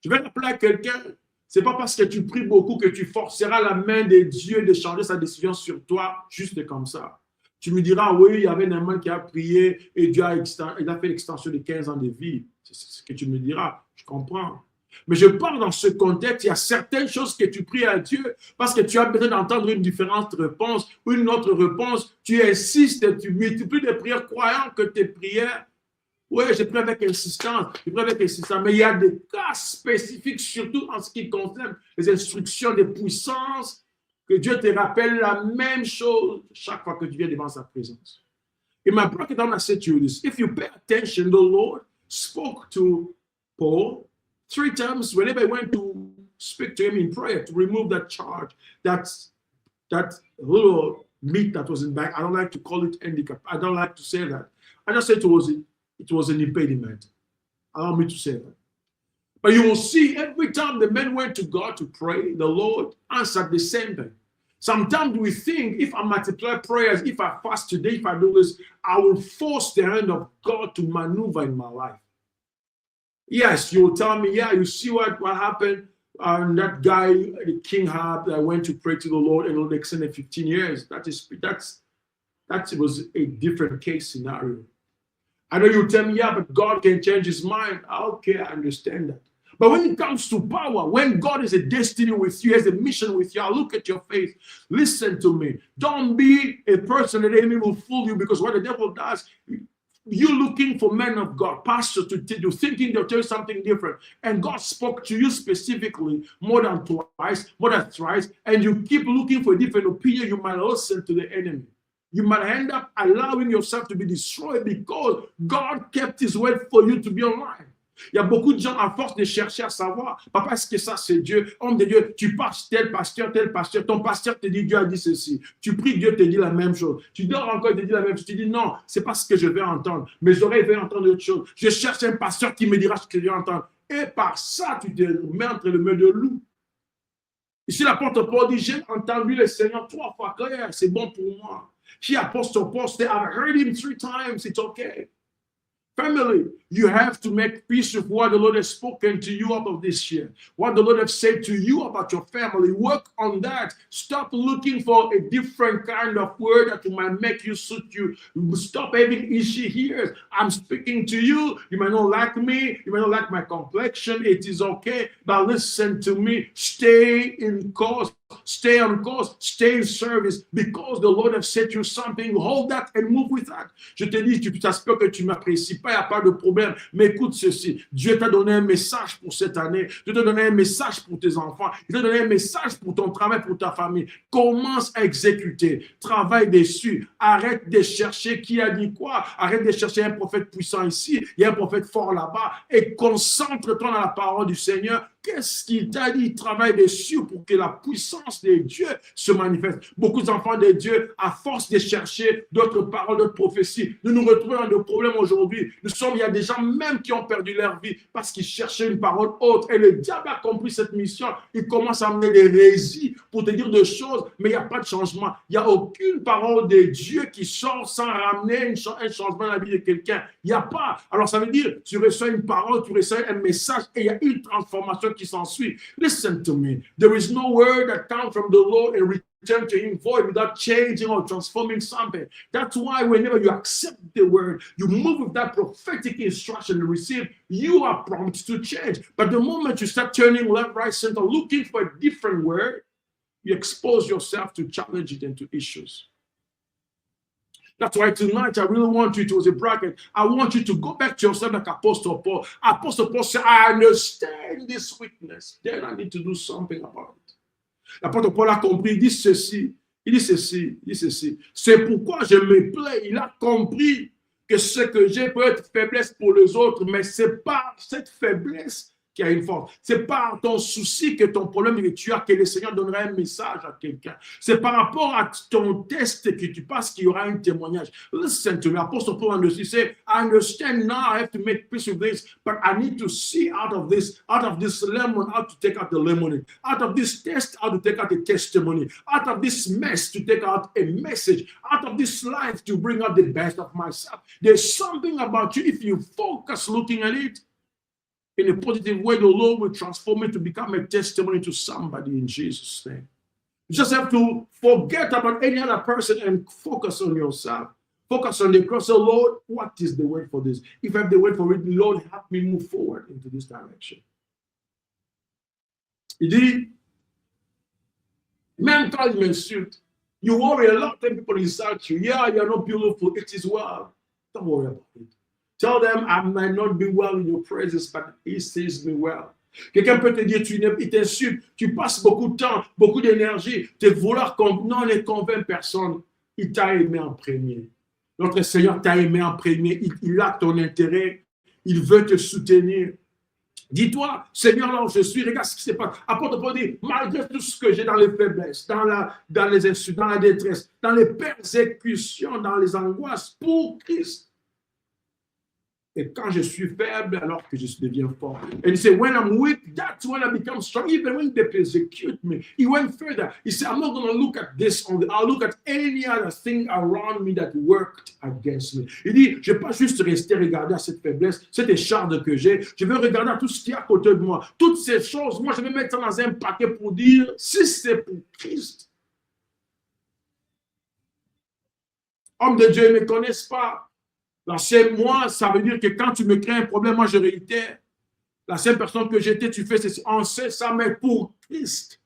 Je vais rappeler à quelqu'un, ce n'est pas parce que tu pries beaucoup que tu forceras la main de Dieu de changer sa décision sur toi, juste comme ça. Tu me diras, oui, il y avait un homme qui a prié et Dieu il a fait l'extension de 15 ans de vie. C'est ce que tu me diras, je comprends. Mais je parle dans ce contexte, il y a certaines choses que tu pries à Dieu parce que tu as besoin d'entendre une différente réponse ou une autre réponse. Tu insistes, tu multiplies des prières croyant que tes prières, oui, je prie avec insistance, mais il y a des cas spécifiques, surtout en ce qui concerne les instructions de puissance, que Dieu te rappelle la même chose chaque fois que tu viens devant sa présence. In my break it down, I said to you this, if you pay attention, the Lord spoke to Paul 3 times whenever he went to speak to him in prayer to remove that charge, that little meat that was in back. I don't like to call it handicap. I don't like to say that. I just said it was an impediment. Allow me to say that. But you will see every time the men went to God to pray, the Lord answered the same thing. Sometimes we think if I multiply prayers, if I fast today, if I do this, I will force the hand of God to maneuver in my life. Yes, you'll tell me, yeah, you see what happened? That guy, the King Ahab, that went to pray to the Lord and Lord extended 15 years. That was a different case scenario. I know you tell me, yeah, but God can change his mind. Okay, I understand that. But when it comes to power, when God has a destiny with you, has a mission with you, I look at your face. Listen to me. Don't be a person that the enemy will fool you, because what the devil does, you're looking for men of God, pastors to tell you, thinking they'll tell you something different. And God spoke to you specifically more than twice, more than thrice, and you keep looking for a different opinion, you might listen to the enemy. You might end up allowing yourself to be destroyed because God kept his word for you to be online. Il y a beaucoup de gens, à force de chercher à savoir, papa, est-ce que ça c'est Dieu? Homme de Dieu, tu passes tel pasteur, ton pasteur te dit Dieu a dit ceci. Tu pries, Dieu te dit la même chose. Tu dors encore, il te dit la même chose. Tu dis non, c'est pas ce que je vais entendre. Mes oreilles veulent entendre autre chose. Je cherche un pasteur qui me dira ce que je vais entendre. Et par ça, tu te mets entre les mains de loup. Ici, l'apôtre Paul dit, j'ai entendu le Seigneur 3 fois clair, c'est bon pour moi. He Apostle Paul said, I've heard him 3 times, it's okay. Family, you have to make peace with what the Lord has spoken to you out of this year. What the Lord has said to you about your family. Work on that. Stop looking for a different kind of word that might make you suit you. Stop having issue here. I'm speaking to you. You might not like me. You might not like my complexion. It is okay. But listen to me. Stay in course. Stay on course, stay in service, because the Lord has said you something. Hold that and move with that. Je te dis, ça se peut que tu ne m'apprécies pas, il n'y a pas de problème, mais écoute ceci. Dieu t'a donné un message pour cette année. Dieu t'a donné un message pour tes enfants. Il t'a donné un message pour ton travail, pour ta famille. Commence à exécuter. Travaille dessus. Arrête de chercher qui a dit quoi. Arrête de chercher un prophète puissant ici. Il y a un prophète fort là-bas. Et concentre-toi dans la parole du Seigneur. Qu'est-ce qu'il t'a dit? Travaille dessus pour que la puissance de Dieu se manifeste. Beaucoup d'enfants de Dieu, à force de chercher d'autres paroles, d'autres prophéties, nous nous retrouvons dans des problèmes aujourd'hui. Il y a des gens même qui ont perdu leur vie parce qu'ils cherchaient une parole autre. Et le diable a compris cette mission. Il commence à amener des hérésies pour te dire des choses, mais il n'y a pas de changement. Il n'y a aucune parole de Dieu qui sort sans ramener un changement dans la vie de quelqu'un. Il n'y a pas. Alors ça veut dire, tu reçois une parole, tu reçois un message et il y a une transformation qui s'ensuit. Listen to me. There is no word that comes from the Lord and return to him void without changing or transforming something. That's why whenever you accept the word, you move with that prophetic instruction you receive, you are prompted to change. But the moment you start turning left, right, center, looking for a different word, you expose yourself to challenge it and to issues. That's why tonight I really want you to, as a bracket, I want you to go back to yourself like Apostle Paul. Apostle Paul said, I understand this weakness. Then I need to do something about it. L'apôtre Paul a compris, il dit ceci, il dit ceci. C'est pourquoi je me plais. Il a compris que ce que j'ai peut être faiblesse pour les autres, mais c'est pas cette faiblesse qui a une force. C'est par ton souci que ton problème que tu as, que le Seigneur donnera un message à quelqu'un. C'est par rapport à ton test que tu passes qu'il y aura un témoignage. Listen to me. Apostle Paul said, I understand now I have to make peace with this, but I need to see out of this lemon, how to take out the lemonade. Out of this test, how to take out a testimony. Out of this mess, to take out a message. Out of this life, to bring out the best of myself. There's something about you, if you focus looking at it, in a positive way, the Lord will transform it to become a testimony to somebody in Jesus' name. You just have to forget about any other person and focus on yourself. Focus on the cross. So, Lord, what is the word for this? If I have the word for it, Lord, help me move forward into this direction. Il dit, même quand ils m'insultent, you worry a lot when people insult you. Yeah, you're not beautiful. It is well. Don't worry about it. Tell them, I might not be well in your presence, but he sees me well. Quelqu'un peut te dire, il t'insulte, tu passes beaucoup de temps, beaucoup d'énergie, te vouloir non, ne convainc personne. Il t'a aimé en premier. Notre Seigneur t'a aimé en premier. Il a ton intérêt. Il veut te soutenir. Dis-toi, Seigneur, là où je suis, regarde ce qui se passe. Apôtre Paul dit, malgré tout ce que j'ai dans les faiblesses, dans les insultes, dans la détresse, dans les persécutions, dans les angoisses, pour Christ, Et quand je suis faible, alors que je deviens fort. And he said, when I'm weak, that's when I become strong. Even when they persecute me. He went further. He said, I'm not going to look at this only. I'll look at any other thing around me that worked against me. Il dit, je ne vais pas juste rester regarder à cette faiblesse, cette écharde que j'ai. Je vais regarder à tout ce qui est à côté de moi. Toutes ces choses, moi, je vais mettre ça dans un paquet pour dire, si c'est pour Christ, hommes de Dieu, ils ne me connaissent pas. La seule, moi, ça veut dire que quand tu me crées un problème, moi, je réitère. La seule personne que j'étais, tu fais ceci. On sait ça, mais pour Christ.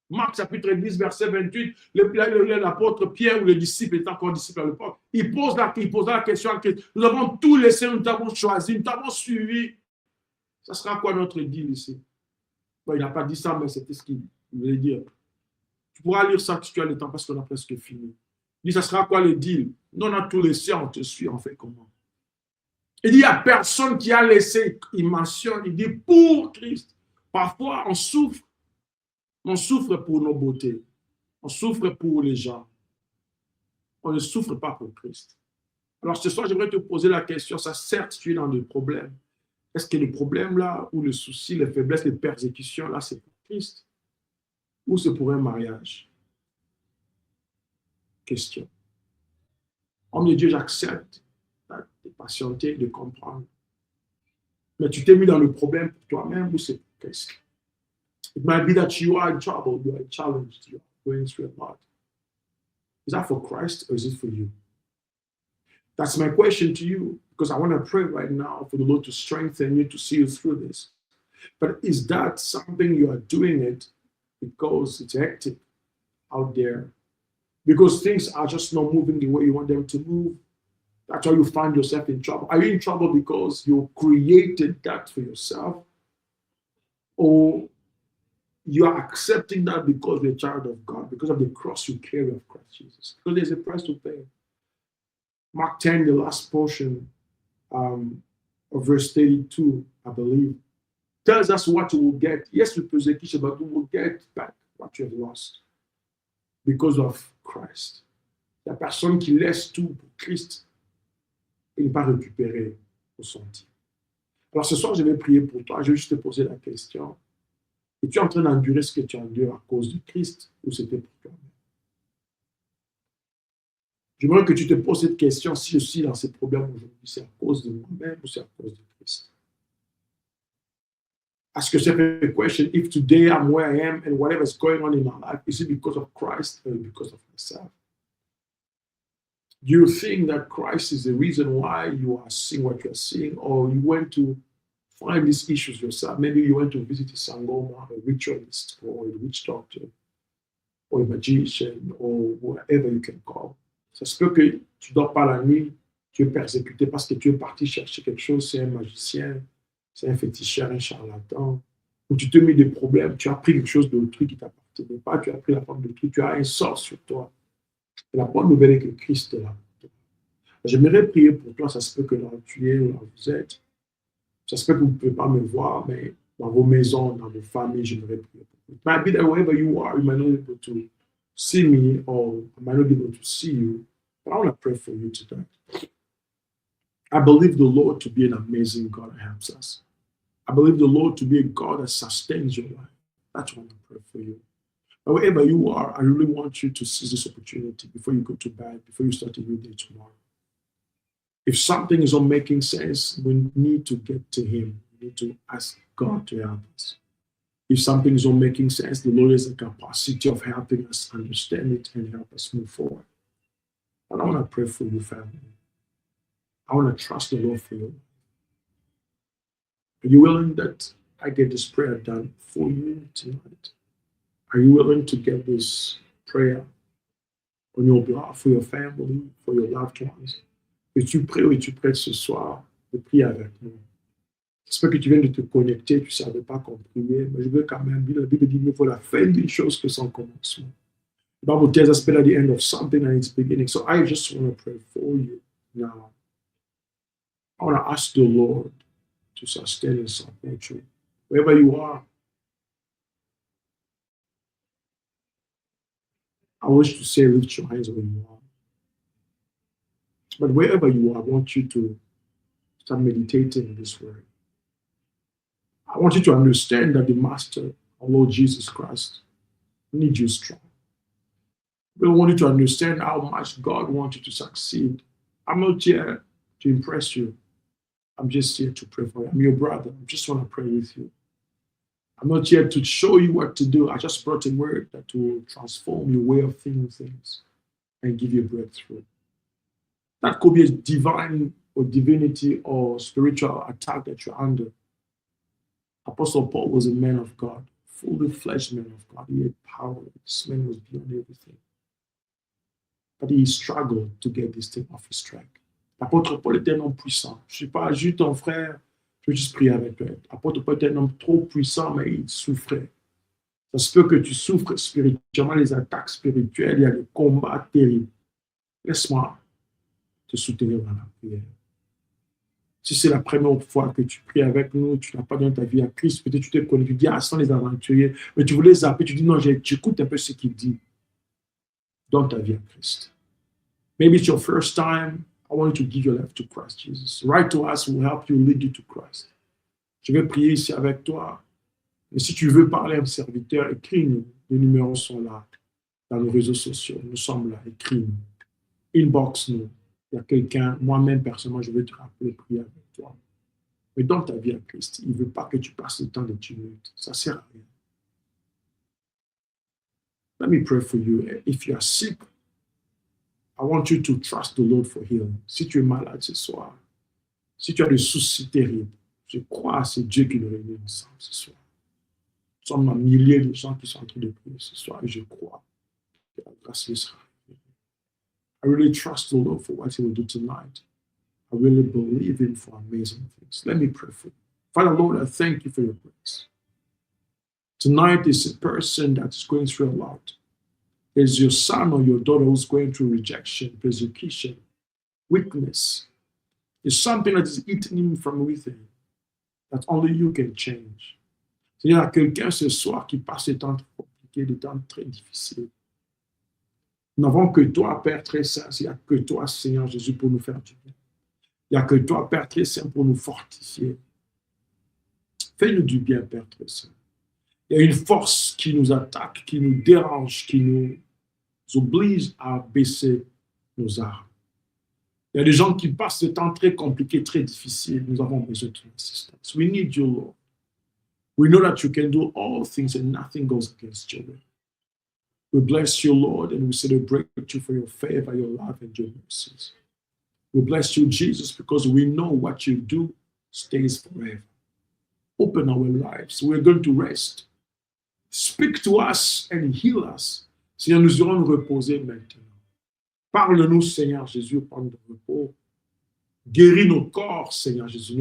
Marc chapitre 10, verset 28, l'apôtre Pierre ou le disciple, est encore disciple à l'époque, il pose la question à Christ. Nous avons tout laissé, nous t'avons choisi, nous t'avons suivi. Ça sera quoi notre deal ici? Bon, il n'a pas dit ça, mais c'était ce qu'il voulait dire. Tu pourras lire ça si tu as le temps parce qu'on a presque fini. Il dit, ça sera quoi le deal? Nous, on a tout laissé, on te suit, on fait comment? Il dit, il n'y a personne qui a laissé, il mentionne, il dit, pour Christ. Parfois, on souffre pour nos beautés. On souffre pour les gens. On ne souffre pas pour Christ. Alors, ce soir, j'aimerais te poser la question, ça certes, tu es dans des problèmes. Est-ce que le problème là, ou le souci, les faiblesses, les persécutions là, c'est pour Christ? Ou c'est pour un mariage? Question. Homme de Dieu, j'accepte de patienter, de comprendre. Mais tu t'es mis dans le problème pour toi-même ou c'est pour Christ? It might be that you are in trouble, you are challenged, you are going through a lot. Is that for Christ or is it for you? That's my question to you, because I want to pray right now for the Lord to strengthen you to see you through this. But is that something you are doing it because it's hectic out there? Because things are just not moving the way you want them to move? That's why you find yourself in trouble. Are you in trouble because you created that for yourself? Or you are accepting that because you're a child of God, because of the cross you carry of Christ Jesus? Because there's a price to pay. Mark 10, the last portion of verse 32, I believe, tells us what you will get. Yes, with persecution, but you will get back what you have lost because of Christ. La personne qui laisse tout pour Christ, il n'est pas récupéré au sentier. Alors ce soir, je vais prier pour toi. Je vais juste te poser la question. Es-tu en train d'endurer ce que tu endures à cause de Christ ou c'était pour toi-même? J'aimerais que tu te poses cette question, si je suis dans ces problèmes aujourd'hui, c'est à cause de moi-même ou c'est à cause de Christ? Ask yourself a question. If today I'm where I am and whatever is going on in my life, is it because of Christ or because of myself? Do you think that Christ is the reason why you are seeing what you're seeing, or you went to find these issues yourself? Maybe you went to visit a Sangoma, a ritualist, or a witch doctor, or a magician, or whatever you can call. Ça se peut que tu dors pas la nuit, tu es persécuté parce que tu es parti chercher quelque chose, c'est un magicien, c'est un féticheur, un charlatan, ou tu te mets des problèmes, tu as pris quelque chose d'autrui qui ne t'appartenait pas, tu as pris la forme d'autrui, tu as un sort sur toi. Et la bonne nouvelle est que Christ est là. J'aimerais prier pour toi, ça se peut que là où tu es, là où vous êtes, ça se peut que vous ne pouvez pas me voir, mais dans vos maisons, dans vos familles, j'aimerais prier pour vous. It might be that wherever you are, you might not be able to see me, or I might not be able to see you, but I want to pray for you today. I believe the Lord to be an amazing God that helps us. I believe the Lord to be a God that sustains your life. That's what I want to pray for you. But wherever you are, I really want you to seize this opportunity before you go to bed, before you start a new day tomorrow. If something is not making sense, we need to get to Him. We need to ask God to help us. If something is not making sense, the Lord has the capacity of helping us understand it and help us move forward. And I want to pray for you, family. I want to trust the Lord for you. Are you willing that I get this prayer done for you tonight? Are you willing to get this prayer on your behalf, for your family, for your loved ones? Es-tu prêt ou es-tu prête ce soir de prier avec nous? J'espère que tu viens de te connecter, tu ne savais pas qu'on priait, mais je veux quand même, la Bible dit qu'il faut la fin d'une chose que son commencement. The Bible tells us better the end of something than its beginning. So I just want to pray for you now. I want to ask the Lord to sustain and support you. Wherever you are, I want you to say, lift your hands where you are. But wherever you are, I want you to Start meditating on this word. I want you to understand that the Master, our Lord Jesus Christ, needs you strong. I want you to understand how much God wants you to succeed. I'm not here to impress you. I'm just here to pray for you. I'm your brother. I just want to pray with you. I'm not here to show you what to do. I just brought a word that will transform your way of thinking things and give you a breakthrough. That could be a divine or divinity or spiritual attack that you're under. Apostle Paul was a man of God, fully fledged man of God. He had power. This man was beyond everything. But he struggled to get this thing off his track. L'apôtre Paul était un homme puissant. Je ne suis pas juste ton frère, je veux juste prier avec toi. L'apôtre Paul était un homme trop puissant, mais il souffrait. Ça se peut que tu souffres spirituellement, les attaques spirituelles, il y a des combats terribles. Laisse-moi te soutenir dans la prière. Si c'est la première fois que tu pries avec nous, tu n'as pas donné ta vie à Christ, peut-être tu te connais, tu dis, ah, ce sont les aventuriers, mais tu voulais zapper, tu dis, non, j'écoute un peu ce qu'il dit. Donne ta vie à Christ. Maybe it's your first time. I want you to give your life to Christ Jesus. Write to us, we'll help you, lead you to Christ. Je vais prier ici avec toi. Et si tu veux parler à un serviteur, écris-nous. Les numéros sont là, dans nos réseaux sociaux. Nous sommes là, écris-nous. Inbox-nous. Il y a quelqu'un, moi-même, personnellement, je vais te rappeler, prier avec toi. Mais donne ta vie à Christ. Il ne veut pas que tu passes le temps de tumulte. Ça ne sert à rien. Let me pray for you. If you are sick, I want you to trust the Lord for healing. Si tu es malade ce soir, si tu as des soucis terribles, je crois à ce Dieu qui nous réunit ensemble ce soir. Nous sommes un millier de gens qui sont en train de prier ce soir et je crois que la grâce sera. I really trust the Lord for what He will do tonight. I really believe Him for amazing things. Let me pray for you. Father, Lord, I thank you for your grace. Tonight is a person that is going through a lot. There's your son or your daughter who's going through rejection, persecution, weakness. There's something that is eating him from within that only you can change. Il y a quelqu'un ce soir qui passe des temps compliqués, des temps très difficiles. Nous n'avons que toi, Père très saint. Il n'y a que toi, Seigneur Jésus, pour nous faire du bien. Il n'y a que toi, Père très saint, pour nous fortifier. Fais-nous du bien, Père très saint. Il y a une force qui nous attaque, qui nous dérange, qui nous oblige à baisser nos armes. Il y a des gens qui passent des temps très compliqués, très difficiles. Nous avons besoin de ton assistance. We need you, Lord. We know that you can do all things and nothing goes against your will. We bless you, Lord, and we celebrate you for your favor, your love, and your mercies. We bless you, Jesus, because we know what you do stays forever. Open our lives. We're going to rest. Speak to us and heal us. Seigneur, nous irons nous reposer maintenant. Parle-nous, Seigneur Jésus, pendant le repos. Guéris nos corps, Seigneur Jésus,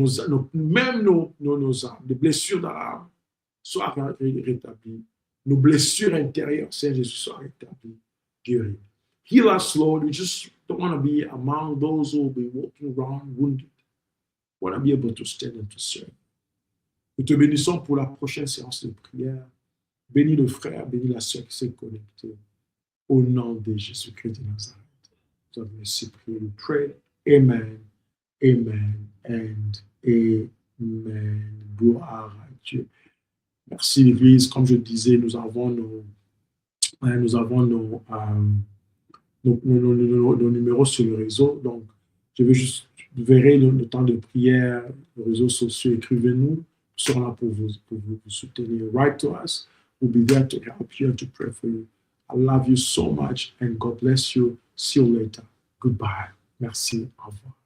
même nos âmes, les blessures dans l'âme, soient rétablies. Nos blessures intérieures, Seigneur Jésus, soient rétablies, guéries. Heal us, Lord. We just don't want to be among those who will be walking around wounded. We want to be able to stand and to serve. Nous te bénissons pour la prochaine séance de prière. Bénis le frère, bénis la sœur qui s'est connectée. Au nom de Jésus-Christ de Nazareth. Nous avons ainsi prié. We pray. Amen. Amen and amen. Gloire à Dieu. Merci l'Église. Comme je disais, nous avons nos numéros sur le réseau. Donc, je vais juste verrai le temps de prière, les réseaux sociaux. Écrivez-nous. Nous serons là pour vous soutenir. Write to us. We'll be there to help you and to pray for you. I love you so much and God bless you. See you later. Goodbye. Merci. Au revoir.